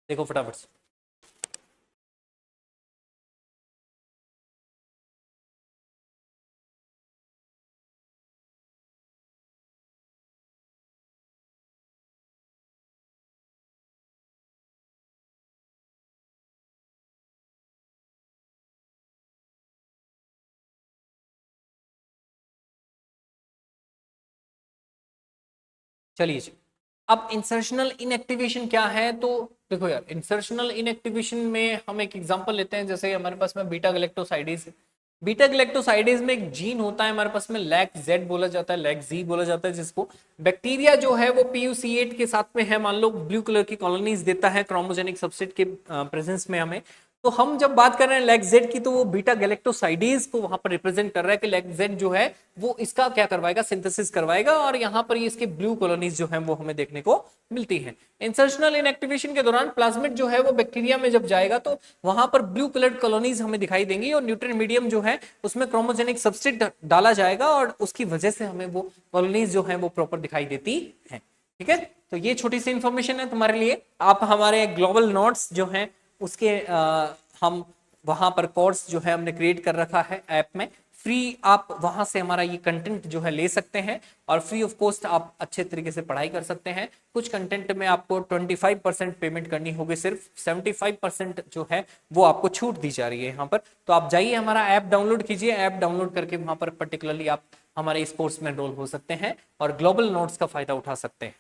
देखो फटाफट से, चलिए जी। अब इंसर्शनल इनएक्टिवेशन क्या है, तो देखो यार इंसर्शनल इनएक्टिवेशन में हम एक एग्जांपल लेते हैं। जैसे हमारे पास में बीटा गैलेक्टोसाइडेज है, बीटा गैलेक्टोसाइडेज में एक जीन होता है हमारे पास में, लैक जेड बोला जाता है, लैक जी बोला जाता है, जिसको बैक्टीरिया जो है वो PUC8 के साथ में है, मान लो ब्लू कलर की कॉलोनीज देता है क्रोमोजेनिक सबसेट के प्रेजेंस में हमें। तो हम जब बात कर रहे हैं लैक्जेड की तो वो बीटा गैलेक्टोसाइडेज को वहां पर रिप्रेजेंट कर रहा है कि लैक्जेड जो है वो इसका क्या करवाएगा, सिंथेसिस करवाएगा, और यहाँ पर ये इसके ब्लू कॉलोनीज जो है वो हमें देखने को मिलती है। इंसर्शनल इनएक्टिवेशन के दौरान प्लाज्मिड जो है वो बैक्टीरिया में जब जाएगा तो वहां पर ब्लू कलर्ड कॉलोनीज हमें दिखाई देंगी और न्यूट्रिएंट मीडियम जो है उसमें क्रोमोजेनिक सबस्ट्रेट डाला जाएगा और उसकी वजह से हमें वो कॉलोनीज जो है वो प्रॉपर दिखाई देती है, ठीक है। तो ये छोटी सी इंफॉर्मेशन है तुम्हारे लिए। आप हमारे ग्लोबल नोट्स जो है उसके हम वहां पर कोर्स जो है हमने क्रिएट कर रखा है ऐप में, फ्री आप वहां से हमारा ये कंटेंट जो है ले सकते हैं और फ्री ऑफ कॉस्ट आप अच्छे तरीके से पढ़ाई कर सकते हैं। कुछ कंटेंट में आपको 25% पेमेंट करनी होगी, सिर्फ 75% जो है वो आपको छूट दी जा रही है यहाँ पर। तो आप जाइए हमारा ऐप डाउनलोड कीजिए, ऐप डाउनलोड करके वहां पर पर्टिकुलरली आप हमारे इस कोर्स में एनरोल हो सकते हैं और ग्लोबल नोट्स का फायदा उठा सकते हैं।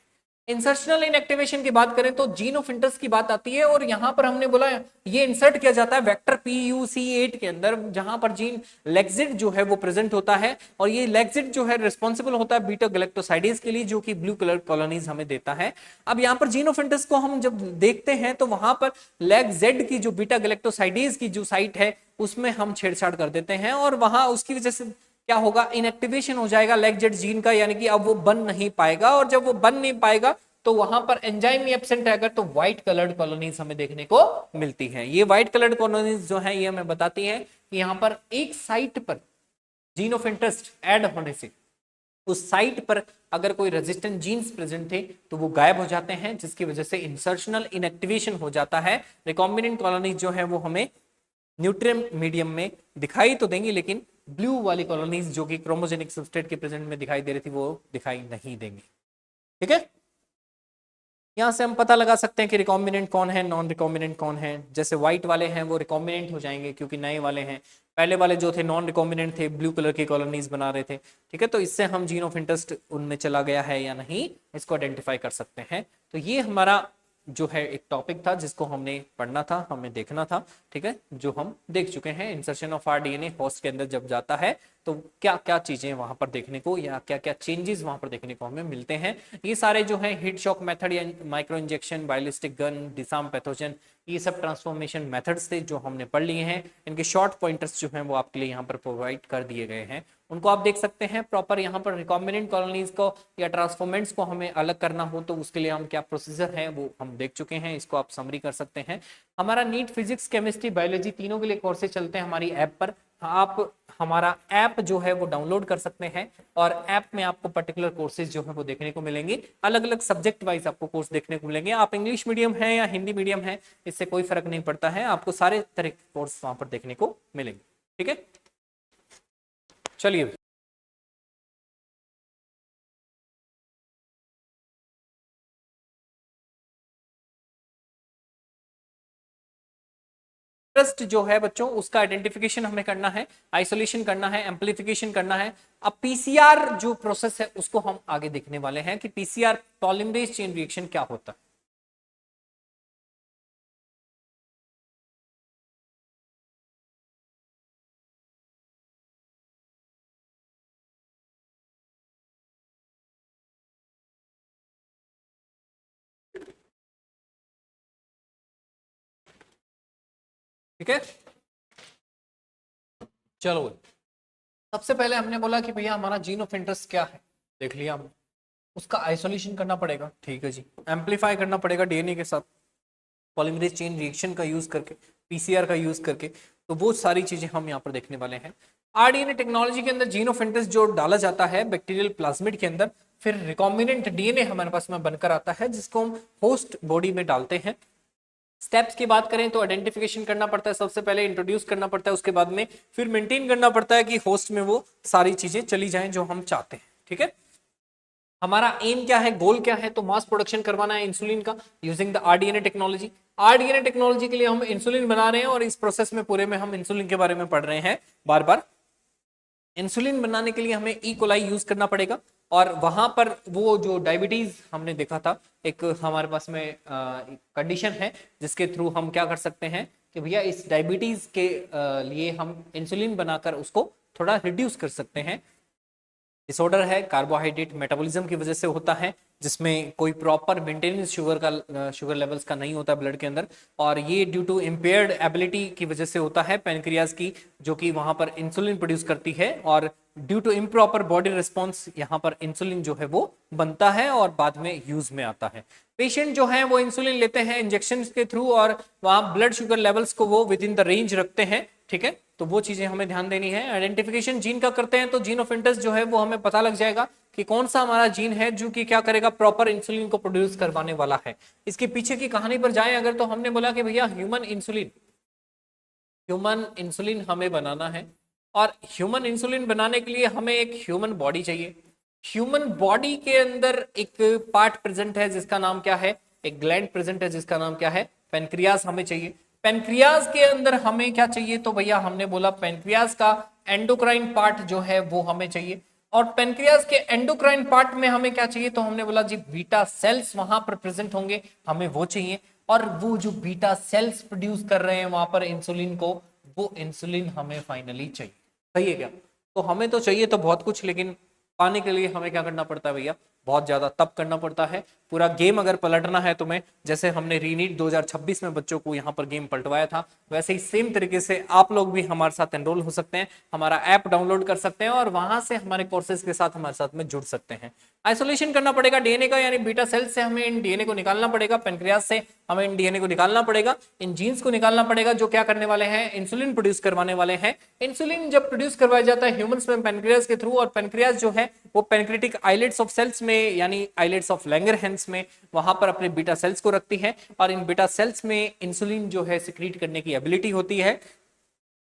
इंसर्शनल इनएक्टिवेशन की बात करें तो जीन ऑफ इंटरेस्ट की बात आती है और यहां पर हमने बोला ये इंसर्ट किया जाता है वेक्टर PUC8 के अंदर, जहां पर जीन लेक्सिड जो है वो प्रेजेंट होता है और ये लेक्सिड जो है रिस्पॉन्सिबल होता है बीटा गैलेक्टोसाइडेज के लिए, जो कि ब्लू कलर कॉलोनीज हमें देता है। अब यहाँ पर जीन ऑफ इंटरेस्ट को हम जब देखते हैं तो वहां पर लेक्जेड की जो बीटा गैलेक्टोसाइडेज की जो साइट है उसमें हम छेड़छाड़ कर देते हैं और वहां उसकी वजह से क्या होगा, इनएक्टिवेशन हो जाएगा लेगजेट जीन का, यानी कि अब वो बन नहीं पाएगा और जब वो बन नहीं पाएगा तो वहां पर एंजाइम एब्सेंट है अगर, तो व्हाइट कलर्ड कॉलोनीज हमें देखने को मिलती हैं। ये व्हाइट कलर्ड कॉलोनीज जो है ये हमें बताती हैं कि यहाँ पर एक साइट पर जीन ऑफ इंटरेस्ट ऐड होने से उस साइट पर अगर कोई रेजिस्टेंट जीन्स प्रेजेंट थे तो वो गायब हो जाते हैं, जिसकी वजह से इंसर्शनल इनएक्टिवेशन हो जाता है। रिकॉम्बिनेंट कॉलोनीज जो है वो हमें न्यूट्रिएंट मीडियम में दिखाई तो देंगी लेकिन ब्लू वाली कॉलोनीज जो कि क्रोमोजेनिक सबस्ट्रेट के प्रेजेंट में दिखाई दे रही थी वो दिखाई नहीं देंगी। ठीक है, यहां से हम पता लगा सकते हैं कि रिकॉम्बिनेंट कौन है, नॉन रिकॉम्बिनेंट कौन है। जैसे व्हाइट वाले हैं वो रिकॉम्बिनेंट हो जाएंगे क्योंकि नए वाले हैं, पहले वाले जो थे नॉन रिकॉम्बिनेंट थे, ब्लू कलर की कॉलोनीज बना रहे थे। ठीक है, तो इससे हम जीन ऑफ इंटरेस्ट उनमें चला गया है या नहीं इसको आइडेंटिफाई कर सकते हैं। तो ये हमारा जो है एक टॉपिक था जिसको हमने पढ़ना था, हमें देखना था। ठीक है, जो हम देख चुके हैं, इंसर्शन ऑफ आरडीएनए होस्ट के अंदर जब जाता है तो क्या क्या चीजें वहां पर देखने को या क्या क्या चेंजेस वहां पर देखने को हमें मिलते हैं। ये सारे जो है हीट शॉक मेथड या micro injection, biolistic gun, disarm pathogen, ये सब ट्रांसफॉर्मेशन मेथड्स थे जो हमने पढ़ लिए हैं। इनके शॉर्ट पॉइंटर्स जो हैं वो आपके लिए यहाँ पर प्रोवाइड कर दिए गए हैं, उनको आप देख सकते हैं। प्रॉपर यहाँ पर रिकॉम्बिनेंट कॉलोनीज को या ट्रांसफॉर्मेंट्स को हमें अलग करना हो तो उसके लिए हम क्या प्रोसीजर है वो हम देख चुके हैं, इसको आप समरी कर सकते हैं। हमारा नीट फिजिक्स, केमिस्ट्री, बायोलॉजी तीनों के लिए कोर्सेज चलते हैं हमारी ऐप पर। आप हमारा ऐप जो है वो डाउनलोड कर सकते हैं और ऐप में आपको पर्टिकुलर कोर्सेज जो है वो देखने को मिलेंगे, अलग अलग सब्जेक्ट वाइज आपको कोर्स देखने को मिलेंगे। आप इंग्लिश मीडियम है या हिंदी मीडियम है इससे कोई फर्क नहीं पड़ता है, आपको सारे तरह के कोर्स वहां पर देखने को मिलेंगे। ठीक है, चलिए इंटरेस्ट जो है बच्चों उसका आइडेंटिफिकेशन हमें करना है, आइसोलेशन करना है, एम्पलीफिकेशन करना है। अब पीसीआर जो प्रोसेस है उसको हम आगे देखने वाले हैं कि पीसीआर पॉलीमरेज चेन रिएक्शन क्या होता है। ठीक है, चलो सबसे पहले हमने बोला कि भैया हमारा जीन ऑफ इंटरेस्ट क्या है, देख लिया हमने। उसका आइसोलेशन करना पड़ेगा, ठीक है जी, एम्पलीफाई करना पड़ेगा डीएनए के साथ पॉलीमरेज चेन रिएक्शन का यूज करके, पीसीआर का यूज करके। तो वो सारी चीजें हम यहाँ पर देखने वाले हैं। आरडीएनए टेक्नोलॉजी के अंदर जीन ऑफ इंटरेस्ट जो डाला जाता है बैक्टीरियल प्लाज्मिड के अंदर, फिर रिकॉम्बिनेंट डीएनए हमारे पास में बनकर आता है जिसको हम होस्ट बॉडी में डालते हैं। स्टेप्स की बात करें तो आइडेंटिफिकेशन करना पड़ता है, सबसे पहले इंट्रोड्यूस करना पड़ता है, उसके बाद में फिर मेंटेन करना पड़ता है कि होस्ट में वो सारी चीजें चली जाएं जो हम चाहते हैं। ठीक है, हमारा एम क्या है, गोल क्या है, तो मास प्रोडक्शन करवाना है इंसुलिन का using the rDNA technology. RDNA technology के लिए हम इंसुलिन बना रहे हैं और इस प्रोसेस में पूरे में हम इंसुलिन के बारे में पढ़ रहे हैं बार बार। इंसुलिन बनाने के लिए हमें ई कोलाई यूज करना पड़ेगा और वहां पर वो जो डायबिटीज हमने देखा था, एक हमारे पास में कंडीशन है जिसके थ्रू हम क्या कर सकते हैं कि भैया इस डायबिटीज के लिए हम इंसुलिन बनाकर उसको थोड़ा रिड्यूस कर सकते हैं। डिसऑर्डर है कार्बोहाइड्रेट मेटाबॉलिज्म की वजह से होता है जिसमें कोई प्रॉपर मेंटेनेंस शुगर लेवल्स का नहीं होता ब्लड के अंदर, और ये ड्यू टू इम्पेयर्ड एबिलिटी की वजह से होता है पेनक्रियाज की, जो कि वहां पर इंसुलिन प्रोड्यूस करती है और due to improper body response यहाँ पर इंसुलिन जो है वो बनता है और बाद में यूज में आता है। पेशेंट जो है वो इंसुलिन लेते हैं इंजेक्शन के थ्रू और वहां ब्लड शुगर लेवल्स को वो विद इन द रेंज रखते हैं। ठीक है, तो वो चीजें हमें ध्यान देनी है। आइडेंटिफिकेशन जीन का करते हैं तो जीन ऑफ इंटरेस्ट जो है वो हमें पता लग जाएगा कि कौन सा हमारा जीन है जो कि क्या करेगा, प्रॉपर इंसुलिन को प्रोड्यूस करवाने वाला है। इसके पीछे की कहानी पर जाएं अगर, तो हमने बोला कि भैया ह्यूमन इंसुलिन हमें बनाना है और ह्यूमन इंसुलिन बनाने के लिए हमें एक ह्यूमन बॉडी चाहिए। ह्यूमन बॉडी के अंदर एक पार्ट प्रेजेंट है जिसका नाम क्या है, एक ग्लैंड प्रेजेंट है जिसका नाम क्या है, पेनक्रियास हमें चाहिए। पेनक्रियास के अंदर हमें क्या चाहिए, तो भैया हमने बोला पेनक्रियास का एंडोक्राइन पार्ट जो है वो हमें चाहिए। और पेनक्रियास के एंडोक्राइन पार्ट में हमें क्या चाहिए, तो हमने बोला जी बीटा सेल्स वहां पर प्रेजेंट होंगे, हमें वो चाहिए। और वो जो बीटा सेल्स प्रोड्यूस कर रहे हैं वहां पर इंसुलिन को, वो इंसुलिन हमें फाइनली चाहिए। सही है क्या? तो हमें तो चाहिए तो बहुत कुछ, लेकिन पाने के लिए हमें क्या करना पड़ता है भैया, बहुत ज्यादा तप करना पड़ता है। पूरा गेम अगर पलटना है तुम्हें, जैसे हमने रीनीट 2026 में बच्चों को यहाँ पर गेम पलटवाया था, वैसे ही सेम तरीके से आप लोग भी हमारे साथ एनरोल हो सकते हैं, हमारा ऐप डाउनलोड कर सकते हैं और वहां से हमारे कोर्सेज के साथ हमारे साथ में जुड़ सकते हैं। आइसोलेशन करना पड़ेगा डीएनए का, यानी बीटा सेल से हमें इन डीएनए को निकालना पड़ेगा, पेनक्रियास से हमें इन डीएनए को निकालना पड़ेगा, इन जीन्स को निकालना पड़ेगा जो क्या करने वाले हैं, इंसुलिन प्रोड्यूस करवाने वाले हैं। इंसुलिन जब प्रोड्यूस करवाया जाता है ह्यूमंस में पेनक्रियास के थ्रू, और पेनक्रियास जो है वो पेनक्रिटिक आइलेट्स ऑफ सेल्स में यानी आइलेट्स ऑफ लैंगरहैंस में वहां पर अपने बीटा सेल्स को रखती है और इन बीटा सेल्स में इंसुलिन जो है सिक्रीट करने की एबिलिटी होती है।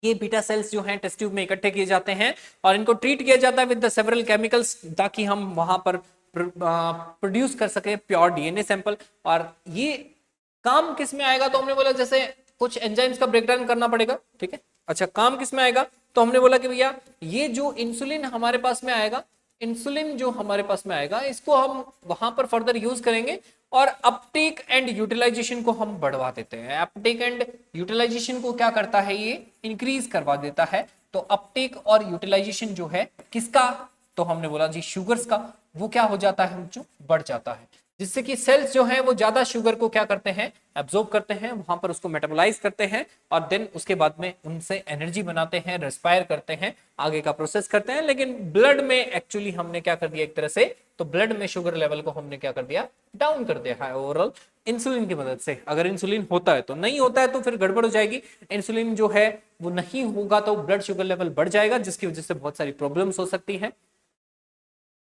ये बीटा सेल्स जो हैं टेस्ट ट्यूब में इकट्ठे किए जाते हैं और इनको ट्रीट किया जाता है विद द सेवरल केमिकल्स, ताकि हम वहां पर प्रोड्यूस कर सके प्योर डीएनए सैंपल। और ये काम किस में आएगा, तो हमने बोला जैसे कुछ एंजाइम्स का ब्रेकडाउन करना पड़ेगा, ठीक है। अच्छा, काम किस में आएगा, तो हमने बोला कि भैया ये जो इंसुलिन हमारे पास में आएगा, इंसुलिन जो हमारे पास में आएगा, इसको हम वहां पर फर्दर यूज करेंगे और अपटेक एंड यूटिलाइजेशन को हम बढ़वा देते हैं। अपटेक एंड यूटिलाइजेशन को क्या करता है, ये इंक्रीज करवा देता है। तो अपटेक और यूटिलाइजेशन जो है किसका, तो हमने बोला जी शुगर्स का, वो क्या हो जाता है, जो बढ़ जाता है, जिससे कि सेल्स जो है वो ज्यादा शुगर को क्या करते हैं, एब्जॉर्ब करते हैं, वहां पर उसको मेटाबोलाइज करते हैं और देन उसके बाद में उनसे एनर्जी बनाते हैं, रेस्पायर करते हैं, आगे का प्रोसेस करते हैं। लेकिन ब्लड में एक्चुअली हमने क्या कर दिया एक तरह से, तो ब्लड में शुगर लेवल को हमने क्या कर दिया, डाउन कर दिया है ओवरऑल इंसुलिन की मदद से। अगर इंसुलिन होता है तो, नहीं होता है तो फिर गड़बड़ हो जाएगी। इंसुलिन जो है वो नहीं होगा तो ब्लड शुगर लेवल बढ़ जाएगा, जिसकी वजह से बहुत सारी प्रॉब्लम्स हो सकती है।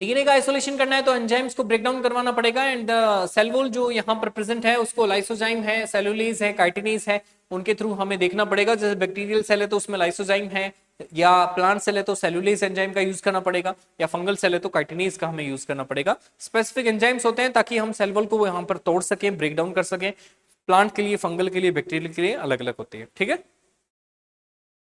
डीएनए का आइसोलेशन करना है तो एंजाइम्स को ब्रेक डाउन करवाना पड़ेगा एंड सेल वॉल जो यहाँ पर प्रेजेंट है उसको लाइसोजाइम है, सेलुलोज है, काइटिनेज है, उनके थ्रू हमें देखना पड़ेगा। जैसे बैक्टीरियल सेल है तो उसमें लाइसोजाइम है, या प्लांट सेल है तो सेलुलोज एंजाइम का यूज करना पड़ेगा, या फंगल सेल है तो काइटिनेज का हमें यूज करना पड़ेगा। स्पेसिफिक एंजाइम्स होते हैं ताकि हम सेल वॉल को यहाँ पर तोड़ सकें, ब्रेक डाउन कर सकें। प्लांट के लिए, फंगल के लिए, बैक्टीरियल के लिए अलग अलग होती है, ठीक है।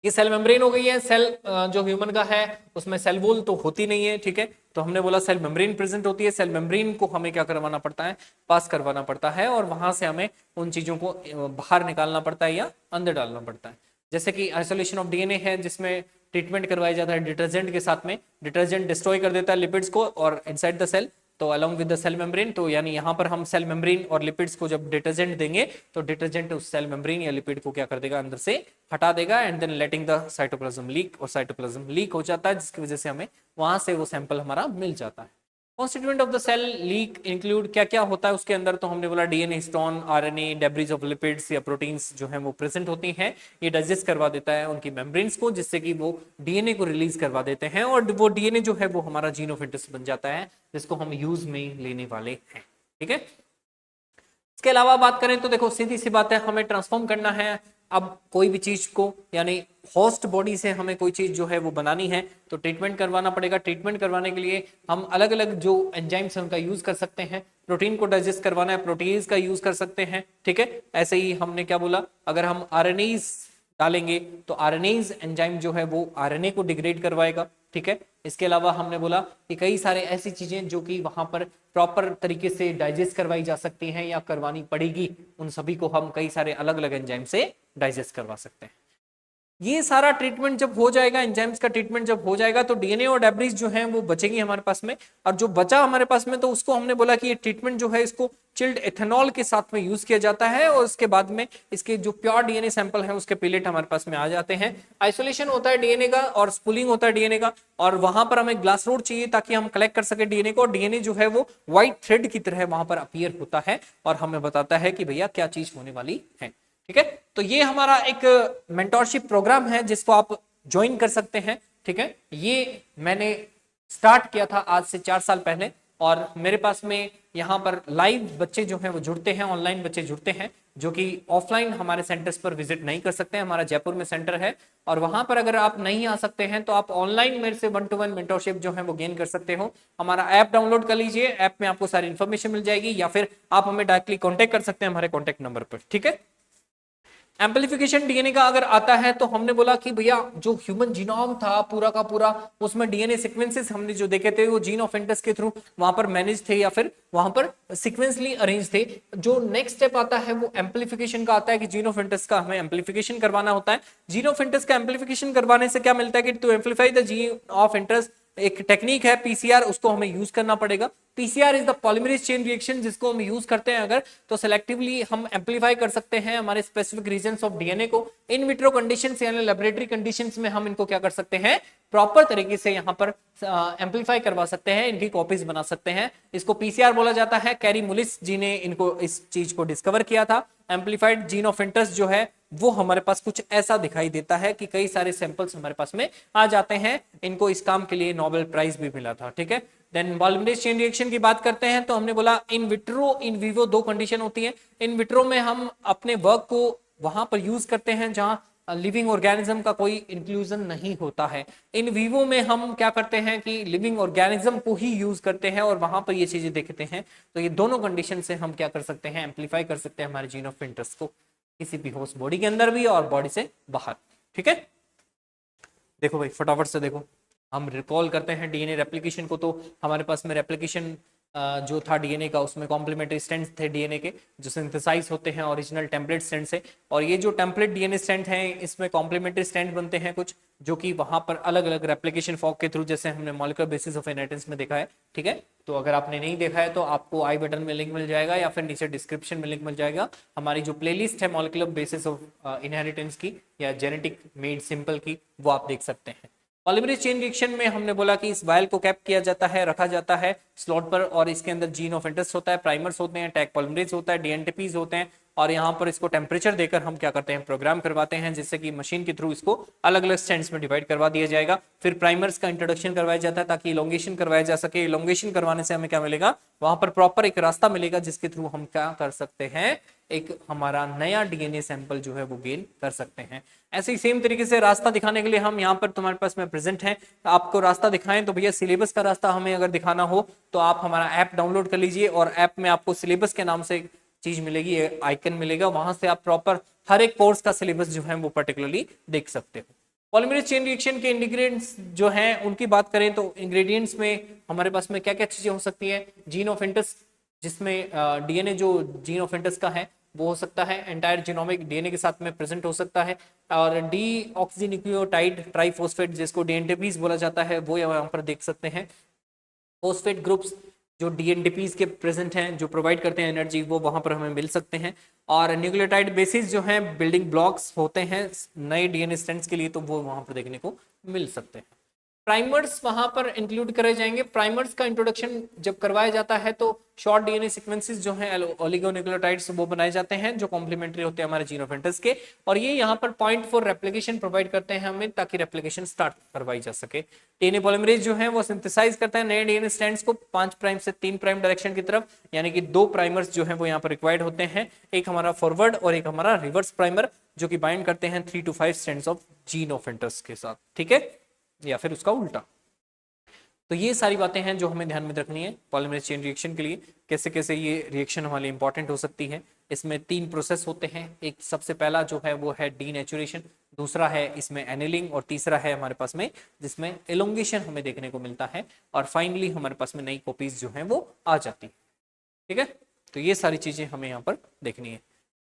ये सेल मेम्ब्रेन हो गई है। सेल जो ह्यूमन का है उसमें सेल वॉल तो होती नहीं है, ठीक है। तो हमने बोला सेल मेम्ब्रेन प्रेजेंट होती है। सेल मेम्ब्रेन को हमें क्या करवाना पड़ता है, पास करवाना पड़ता है और वहां से हमें उन चीजों को बाहर निकालना पड़ता है या अंदर डालना पड़ता है। जैसे कि आइसोलेशन ऑफ डीएनए है, जिसमें ट्रीटमेंट करवाया जाता है डिटर्जेंट के साथ में। डिटर्जेंट डिस्ट्रॉय कर देता है लिपिड्स को और इनसाइड द सेल, तो along with the cell membrane. तो यानी यहाँ पर हम सेल मेम्ब्रेन और लिपिड्स को जब डिटर्जेंट देंगे तो डिटर्जेंट उस सेल मेम्ब्रेन या लिपिड को क्या कर देगा, अंदर से हटा देगा and then letting the cytoplasm leak, और साइटोप्लाज्म लीक हो जाता है जिसकी वजह से हमें वहां से वो सैंपल हमारा मिल जाता है। Constituent of the cell leak include क्या क्या होता है उसके अंदर, तो हमने बोला DNA, histone, RNA, debris of lipids या प्रोटीन्स जो है वो प्रेजेंट होती हैं। ये डाइजेस्ट करवा देता है उनकी मेम्ब्रेन्स को, जिससे कि वो डीएनए को रिलीज करवा देते हैं और वो डीएनए जो है वो हमारा जीन ऑफ इंटरेस्ट बन जाता है, जिसको हम यूज में लेने वाले हैं, ठीक है। इसके अलावा बात करें तो देखो सीधी सी बात है, हमें ट्रांसफॉर्म करना है। अब कोई भी चीज को, यानी होस्ट बॉडी से हमें कोई चीज जो है वो बनानी है तो ट्रीटमेंट करवाना पड़ेगा। ट्रीटमेंट करवाने के लिए हम अलग अलग जो एंजाइम्स हैं उनका यूज कर सकते हैं। प्रोटीन को डाइजेस्ट करवाना है, प्रोटीन्स का यूज कर सकते हैं, ठीक है। ऐसे ही हमने क्या बोला, अगर हम आरएनएज डालेंगे तो आरएनएज एंजाइम जो है वो आरएनए को डिग्रेड करवाएगा, ठीक है। इसके अलावा हमने बोला कि कई सारे ऐसी चीजें जो कि वहां पर प्रॉपर तरीके से डाइजेस्ट करवाई जा सकती हैं या करवानी पड़ेगी, उन सभी को हम कई सारे अलग अलग एंजाइम से डाइजेस्ट करवा सकते हैं। ये सारा ट्रीटमेंट जब हो जाएगा, एंजाइम्स का ट्रीटमेंट जब हो जाएगा तो डीएनए और डेब्रिज जो हैं वो बचेंगी हमारे पास में, और जो बचा हमारे पास में तो उसको हमने बोला कि ये ट्रीटमेंट जो है इसको चिल्ड एथेनॉल के साथ में यूज किया जाता है और उसके बाद में इसके जो प्योर डीएनए सैंपल है उसके पेलेट हमारे पास में आ जाते हैं। आइसोलेशन होता है डीएनए का और स्पूलिंग होता है डीएनए का, और वहां पर हमें ग्लास रोड चाहिए ताकि हम कलेक्ट कर सके डीएनए को। डीएनए जो है वो व्हाइट थ्रेड की तरह वहां पर अपीयर होता है और हमें बताता है कि भैया क्या चीज होने वाली है, ठीक है। तो ये हमारा एक मेंटोरशिप प्रोग्राम है जिसको आप ज्वाइन कर सकते हैं, ठीक है। ये मैंने स्टार्ट किया था आज से 4 साल पहले, और मेरे पास में यहाँ पर लाइव बच्चे जो हैं वो जुड़ते हैं, ऑनलाइन बच्चे जुड़ते हैं जो कि ऑफलाइन हमारे सेंटर्स पर विजिट नहीं कर सकते हैं। हमारा जयपुर में सेंटर है और वहां पर अगर आप नहीं आ सकते हैं तो आप ऑनलाइन मेरे से 1-to-1 मेंटरशिप जो है वो गेन कर सकते हो। हमारा ऐप डाउनलोड कर लीजिए, ऐप में आपको सारी इन्फॉर्मेशन मिल जाएगी, या फिर आप हमें डायरेक्टली कॉन्टेक्ट कर सकते हैं हमारे कॉन्टेक्ट नंबर पर, ठीक है। एम्पलीफिकेशन डीएनए का अगर आता है तो हमने बोला कि भैया जो ह्यूमन जीनोम था पूरा का पूरा, उसमें डीएनए सीक्वेंसेस हमने जो देखे थे वो जीन ऑफ इंटरेस्ट के थ्रू वहां पर मैनेज थे या फिर वहां पर सीक्वेंसली अरेंज थे। जो नेक्स्ट स्टेप आता है वो एम्पलीफिकेशन का आता है कि जीन ऑफ इंटरेस्ट का हमें एम्पलीफिकेशन करवाना होता है। जीन ऑफ इंटरेस्ट का एम्पलीफिकेशन करवाने से क्या मिलता है कि to amplify the gene of interest एक टेक्निक है पीसीआर, उसको हमें यूज करना पड़ेगा। PCR is the polymerase chain reaction, जिसको हम यूज करते हैं अगर तो सेलेक्टिवली हम एम्पलीफाई कर सकते हैं हमारे स्पेसिफिक रीजन्स ऑफ डीएनए को। इन विट्रो कंडीशंस यानी लेबोरेटरी कंडीशंस में हम इनको क्या कर सकते हैं, प्रॉपर तरीके से यहाँ पर एम्पलीफाई करवा सकते हैं, इनकी कॉपीज बना सकते हैं। इसको पीसीआर बोला जाता है। कैरी मुलिस जी ने इनको इस चीज को डिस्कवर किया था। एम्पलीफाइड जीन ऑफ इंटरेस्ट जो है वो हमारे पास कुछ ऐसा दिखाई देता है कि कई सारे सैंपल्स हमारे पास में आ जाते हैं। इनको इस काम के लिए नोबेल प्राइज भी मिला था, ठीक है। देन पॉलीमरेज चेन रिएक्शन की बात करते हैं तो हमने बोला in vitro in vivo 2 condition होती है। इन विट्रो में हम अपने वर्क को वहां पर यूज करते हैं जहां लिविंग ऑर्गेनिज्म का कोई इंक्लूजन नहीं होता है। इन विवो में हम क्या करते हैं कि लिविंग ऑर्गेनिज्म को ही यूज करते हैं और वहां पर ये चीजें देखते हैं। तो ये दोनों कंडीशन से हम क्या कर सकते हैं, एम्पलीफाई कर सकते हैं हमारे जीन ऑफ इंटरेस्ट को किसी भी होस्ट बॉडी के अंदर भी और बॉडी से बाहर। ठीक है, देखो भाई फटाफट से देखो, हम रिकॉल करते हैं डीएनए रेप्लिकेशन को। तो हमारे पास में रेप्लिकेशन जो था डीएनए का, उसमें कॉम्प्लीमेंट्री स्ट्रैंड्स थे डीएनए के जो सिंथेसाइज होते हैं ओरिजिनल टेम्पलेट स्ट्रैंड से। और ये जो टेम्पलेट डीएनए स्ट्रैंड हैं इसमें कॉम्प्लीमेंट्री स्ट्रैंड बनते हैं कुछ, जो कि वहां पर अलग अलग रेप्लिकेशन फॉर्क के थ्रू, जैसे हमने मॉलिक्यूलर बेसिस ऑफ इनहेरिटेंस में देखा है। ठीक है, तो अगर आपने नहीं देखा है तो आपको आई बटन में लिंक मिल जाएगा या फिर नीचे डिस्क्रिप्शन में लिंक मिल जाएगा। हमारी जो प्लेलिस्ट है मॉलिक्यूलर बेसिस ऑफ इनहेरिटेंस की या जेनेटिक मेड सिंपल की, वो आप देख सकते हैं। पॉलीमरेज चेन रिएक्शन में हमने बोला कि इस वायल को कैप किया जाता है, रखा जाता है स्लॉट पर, और इसके अंदर जीन ऑफ इंटरेस्ट होता है, प्राइमर्स होते हैं, टैग पॉलीमरेज होता है, डीएनटीपीज होते हैं, और यहाँ पर इसको टेम्परेचर देकर हम क्या करते हैं, प्रोग्राम करवाते हैं, जिससे कि मशीन के थ्रू इसको अलग अलग स्टैंड्स में डिवाइड करवा दिया जाएगा। फिर प्राइमर्स का इंट्रोडक्शन करवाया जाता है ताकि इलोंगेशन करवाया जा सके। इलोंगेशन करवाने से हमें क्या मिलेगा, वहां पर प्रॉपर एक रास्ता मिलेगा जिसके थ्रू हम क्या कर सकते हैं, एक हमारा नया डीएनए सैंपल जो है वो गेन कर सकते हैं। ऐसे ही सेम तरीके से रास्ता दिखाने के लिए हम यहाँ पर तुम्हारे पास में प्रेजेंट हैं, आपको रास्ता दिखाएं तो भैया सिलेबस का रास्ता हमें अगर दिखाना हो तो आप हमारा ऐप डाउनलोड कर लीजिए, और ऐप में आपको सिलेबस के नाम से चीज मिलेगी, आइकन मिलेगा, वहां से आप प्रॉपर हर एक कोर्स का सिलेबस जो है वो पर्टिकुलरली देख सकते हो। पॉलीमरेज चेन रिएक्शन के इंग्रेडिएंट्स जो हैं उनकी बात करें तो इंग्रेडिएंट्स में हमारे पास में क्या क्या चीजें हो सकती हैं, जीन ऑफ इंटरेस्ट, जिसमें डीएनए जो जीन ऑफ इंटरेस्ट का है वो हो सकता है, एंटायर जीनोमिक डीएनए के साथ में प्रेजेंट हो सकता है, और डी ऑक्सीन्यूक्लियोटाइड ट्राइफॉस्फेट जिसको डीएनटीपीज बोला जाता है वो यहाँ पर देख सकते हैं। फॉस्फेट ग्रुप्स जो डीएनटीपीज के प्रेजेंट हैं, जो प्रोवाइड करते हैं एनर्जी, वो वहां पर हमें मिल सकते हैं। और न्यूक्लियोटाइड बेसिस जो हैं बिल्डिंग ब्लॉक्स होते हैं नए डीएनए स्ट्रैंड्स के लिए, तो वो वहां पर देखने को मिल सकते हैं। प्राइमर्स वहां पर इंक्लूड करे जाएंगे। प्राइमर्स का इंट्रोडक्शन जब करवाया जाता है तो शॉर्ट डीएनए सीक्वेंसेस जो हैं ओलिगोन्यूक्लियोटाइड्स वो बनाए जाते हैं जो कॉम्प्लीमेंट्री होते हैं हमारे जीन ऑफ इंटरेस्ट के, और ये यहाँ पर पॉइंट फॉर रेप्लिकेशन प्रोवाइड करते हैं हमें ताकि रेप्लिकेशन स्टार्ट करवाई जा सके। डीएनए पॉलीमरेज जो है वो सिंथेसाइज करता है नए डीएनए स्ट्रैंड्स को 5 प्राइम से 3 प्राइम डायरेक्शन की तरफ, यानी कि 2 प्राइमर्स जो है वो यहाँ पर रिक्वायर्ड होते हैं, एक हमारा फॉरवर्ड और एक हमारा रिवर्स प्राइमर, जो कि बाइंड करते हैं 3 to 5 strands of gene of interest के साथ। ठीक है, या फिर उसका उल्टा। तो ये सारी बातें हैं जो हमें ध्यान में रखनी है पॉलीमरेज चेन रिएक्शन के लिए, कैसे कैसे ये रिएक्शन हमारे लिए इंपॉर्टेंट हो सकती है। इसमें 3 प्रोसेस होते हैं, एक सबसे पहला जो है वो है डीनेचुरेशन, दूसरा है इसमें एनिलिंग, और तीसरा है हमारे पास में जिसमें एलोंगेशन हमें देखने को मिलता है, और फाइनली हमारे पास में नई कॉपीज जो है वो आ जाती है। ठीक है, तो ये सारी चीजें हमें यहाँ पर देखनी है।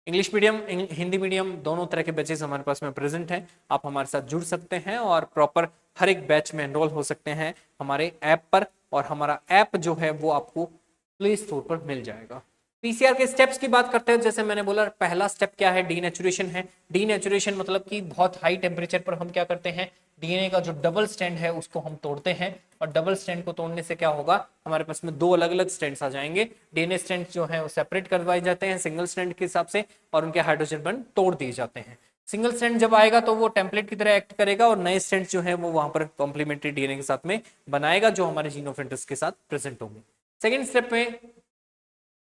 इंग्लिश मीडियम हिंदी मीडियम दोनों तरह के बैचेस हमारे पास में प्रेजेंट हैं, आप हमारे साथ जुड़ सकते हैं और प्रॉपर हर एक बैच में एनरोल हो सकते हैं हमारे ऐप पर, और हमारा ऐप जो है वो आपको प्ले स्टोर पर मिल जाएगा। पीसीआर के स्टेप्स की बात करते हैं, जैसे मैंने बोला पहला स्टेप क्या है, डीनेचुरेशन है। डीनेचुरेशन मतलब कि बहुत हाई टेम्परेचर पर हम क्या करते हैं, डीएनए का जो डबल स्टैंड है उसको हम तोड़ते हैं, और डबल स्टैंड को तोड़ने से क्या होगा, हमारे पास में 2 अलग अलग स्टैंड्स आ जाएंगे। डीएनए स्टैंड जो है वो सेपरेट करवाए जाते हैं सिंगल स्टैंड के हिसाब से, और उनके हाइड्रोजन बॉन्ड तोड़ दिए जाते हैं। सिंगल स्टैंड जब आएगा तो वो टेम्पलेट की तरह एक्ट करेगा, और नए स्टैंड जो है वो वहां पर कॉम्प्लीमेंट्री डीएनए के साथ में बनाएगा जो हमारे जीन ऑफ इंटरेस्ट के साथ प्रेजेंट होंगे। सेकेंड स्टेप में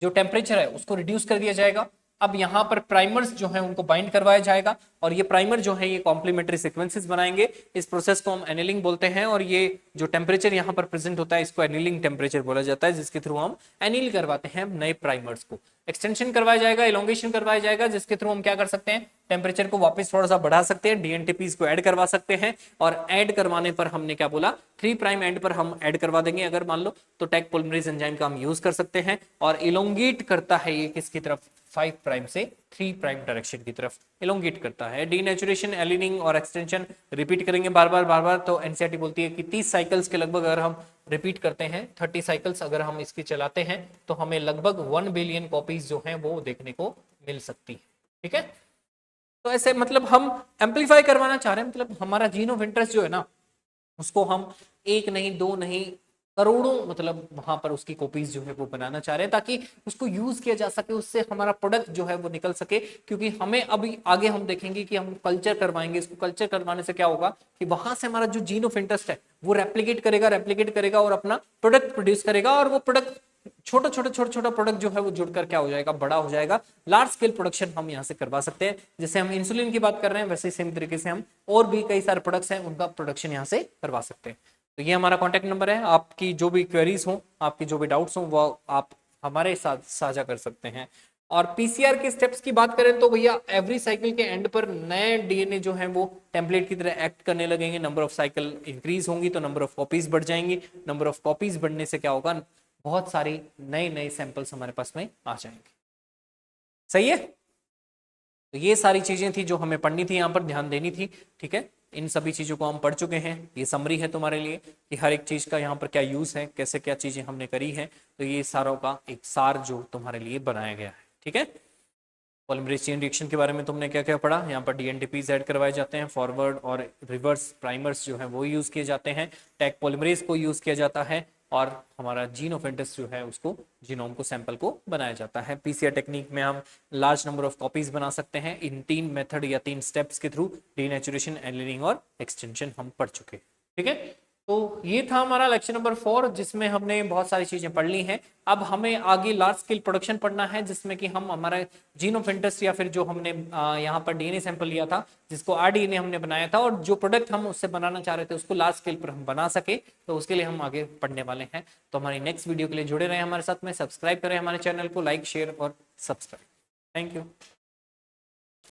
जो टेम्परेचर है उसको रिड्यूस कर दिया जाएगा। अब यहाँ पर प्राइमर्स जो है उनको बाइंड करवाया जाएगा, और ये प्राइमर जो है ये कॉम्प्लीमेंट्री सीक्वेंसेस बनाएंगे। इस प्रोसेस को हम एनिलिंग बोलते हैं, और ये जो टेम्परेचर यहाँ पर प्रेजेंट होता है इसको एनिलिंग टेम्परेचर बोला जाता है, जिसके थ्रू हम एनिल करवाते हैं नए प्राइमर्स को। एक्सटेंशन करवाया जाएगा, इलोंगेशन करवाया जाएगा, जिसके थ्रू हम क्या कर सकते हैं, टेम्परेचर को वापस थोड़ा सा बढ़ा सकते हैं, डीएनटीपीज को ऐड करवा सकते हैं, और ऐड करवाने पर हमने क्या बोला, 3 प्राइम एंड पर हम ऐड करवा देंगे अगर मान लो, तो टैग पॉलीमरेज एंजाइम का हम यूज कर सकते हैं। और इलोंगेट करता है ये किसकी तरफ, 5 प्राइम से 3 प्राइम डायरेक्शन की तरफ इलोंगेट करता है। डीनेचुरेशन, एलिनिंग और एक्सटेंशन रिपीट करेंगे बार बार, तो एनसीईआरटी बोलती है कि 30 साइकिल्स के लगभग अगर हम रिपीट करते हैं, 30 साइकिल्स अगर हम इसकी चलाते हैं तो हमें लगभग 1 बिलियन कॉपीज जो हैं वो देखने को मिल सकती है। ठीक है, तो ऐसे मतलब हम एम्पलीफाई करवाना चाह रहे हैं, मतलब हमारा जीन ऑफ इंटरेस्ट जो है ना उसको हम 1 नहीं 2 नहीं करोड़ों मतलब वहां पर उसकी कॉपीज जो है वो बनाना चाह रहे हैं, ताकि उसको यूज किया जा सके, उससे हमारा प्रोडक्ट जो है वो निकल सके। क्योंकि हमें अभी आगे हम देखेंगे कि हम कल्चर करवाएंगे, इसको कल्चर करवाने से क्या होगा कि वहां से हमारा जो जीन ऑफ इंटरेस्ट है वो रेप्लिकेट करेगा और अपना प्रोडक्ट प्रोड्यूस करेगा, और वो प्रोडक्ट छोटा छोटा छोटा छोटा प्रोडक्ट जो है वो जुड़कर क्या हो जाएगा, बड़ा हो जाएगा। लार्ज स्केल प्रोडक्शन हम यहाँ से करवा सकते हैं। जैसे हम इंसुलिन की बात कर रहे हैं, वैसे सेम तरीके से हम और भी कई सारे प्रोडक्ट्स हैं उनका प्रोडक्शन यहाँ से करवा सकते हैं। तो ये हमारा कॉन्टैक्ट नंबर है। आपकी जो भी क्वेरीज हो, आपकी जो भी डाउट्स हो, वो आप हमारे साथ साझा कर सकते हैं। और पीसीआर के स्टेप्स की बात करें तो भैया एवरी साइकिल के एंड पर नए डीएनए जो है वो टेम्पलेट की तरह एक्ट करने लगेंगे। नंबर ऑफ साइकिल इंक्रीज होंगी तो नंबर ऑफ कॉपीज बढ़ जाएंगी। नंबर ऑफ कॉपीज बढ़ने से क्या होगा, बहुत सारी नए नए सैंपल्स हमारे पास में आ जाएंगे। सही है। तो ये सारी चीजें थी जो हमें पढ़नी थी, यहाँ पर ध्यान देनी थी। ठीक है, इन सभी चीजों को हम पढ़ चुके हैं। ये समरी है तुम्हारे लिए कि हर एक चीज का यहाँ पर क्या यूज है, कैसे क्या चीजें हमने करी है। तो ये सारों का एक सार जो तुम्हारे लिए बनाया गया है। ठीक है, पॉलीमरेज चेन रिएक्शन के बारे में तुमने क्या क्या पढ़ा। यहाँ पर डीएनटीपीज ऐड करवाए जाते हैं, फॉरवर्ड और रिवर्स प्राइमर्स जो है वो यूज किए जाते हैं, टैग पॉलीमरेज को यूज किया जाता है, और हमारा जीन ऑफ इंटरेस्ट जो है उसको, जीनोम को, सैंपल को बनाया जाता है। पीसीआर टेक्निक में हम लार्ज नंबर ऑफ कॉपीज बना सकते हैं इन 3 मेथड या 3 स्टेप्स के थ्रू। डीनेचुरेशन, एनीलिंग और एक्सटेंशन हम पढ़ चुके। ठीक है, तो ये था हमारा लेक्चर नंबर 4 जिसमें हमने बहुत सारी चीजें पढ़ ली हैं। अब हमें आगे लार्ज स्केल प्रोडक्शन पढ़ना है जिसमें कि हम हमारा जीन ऑफ इंटरेस्ट या फिर जो हमने यहाँ पर डीएनए सैंपल लिया था, जिसको आरडीएनए हमने बनाया था, और जो प्रोडक्ट हम उससे बनाना चाह रहे थे उसको लार्ज स्केल पर हम बना सके, तो उसके लिए हम आगे पढ़ने वाले हैं। तो हमारी नेक्स्ट वीडियो के लिए जुड़े रहे हमारे साथ में, सब्सक्राइब करें हमारे चैनल को, लाइक शेयर और सब्सक्राइब। Thank you.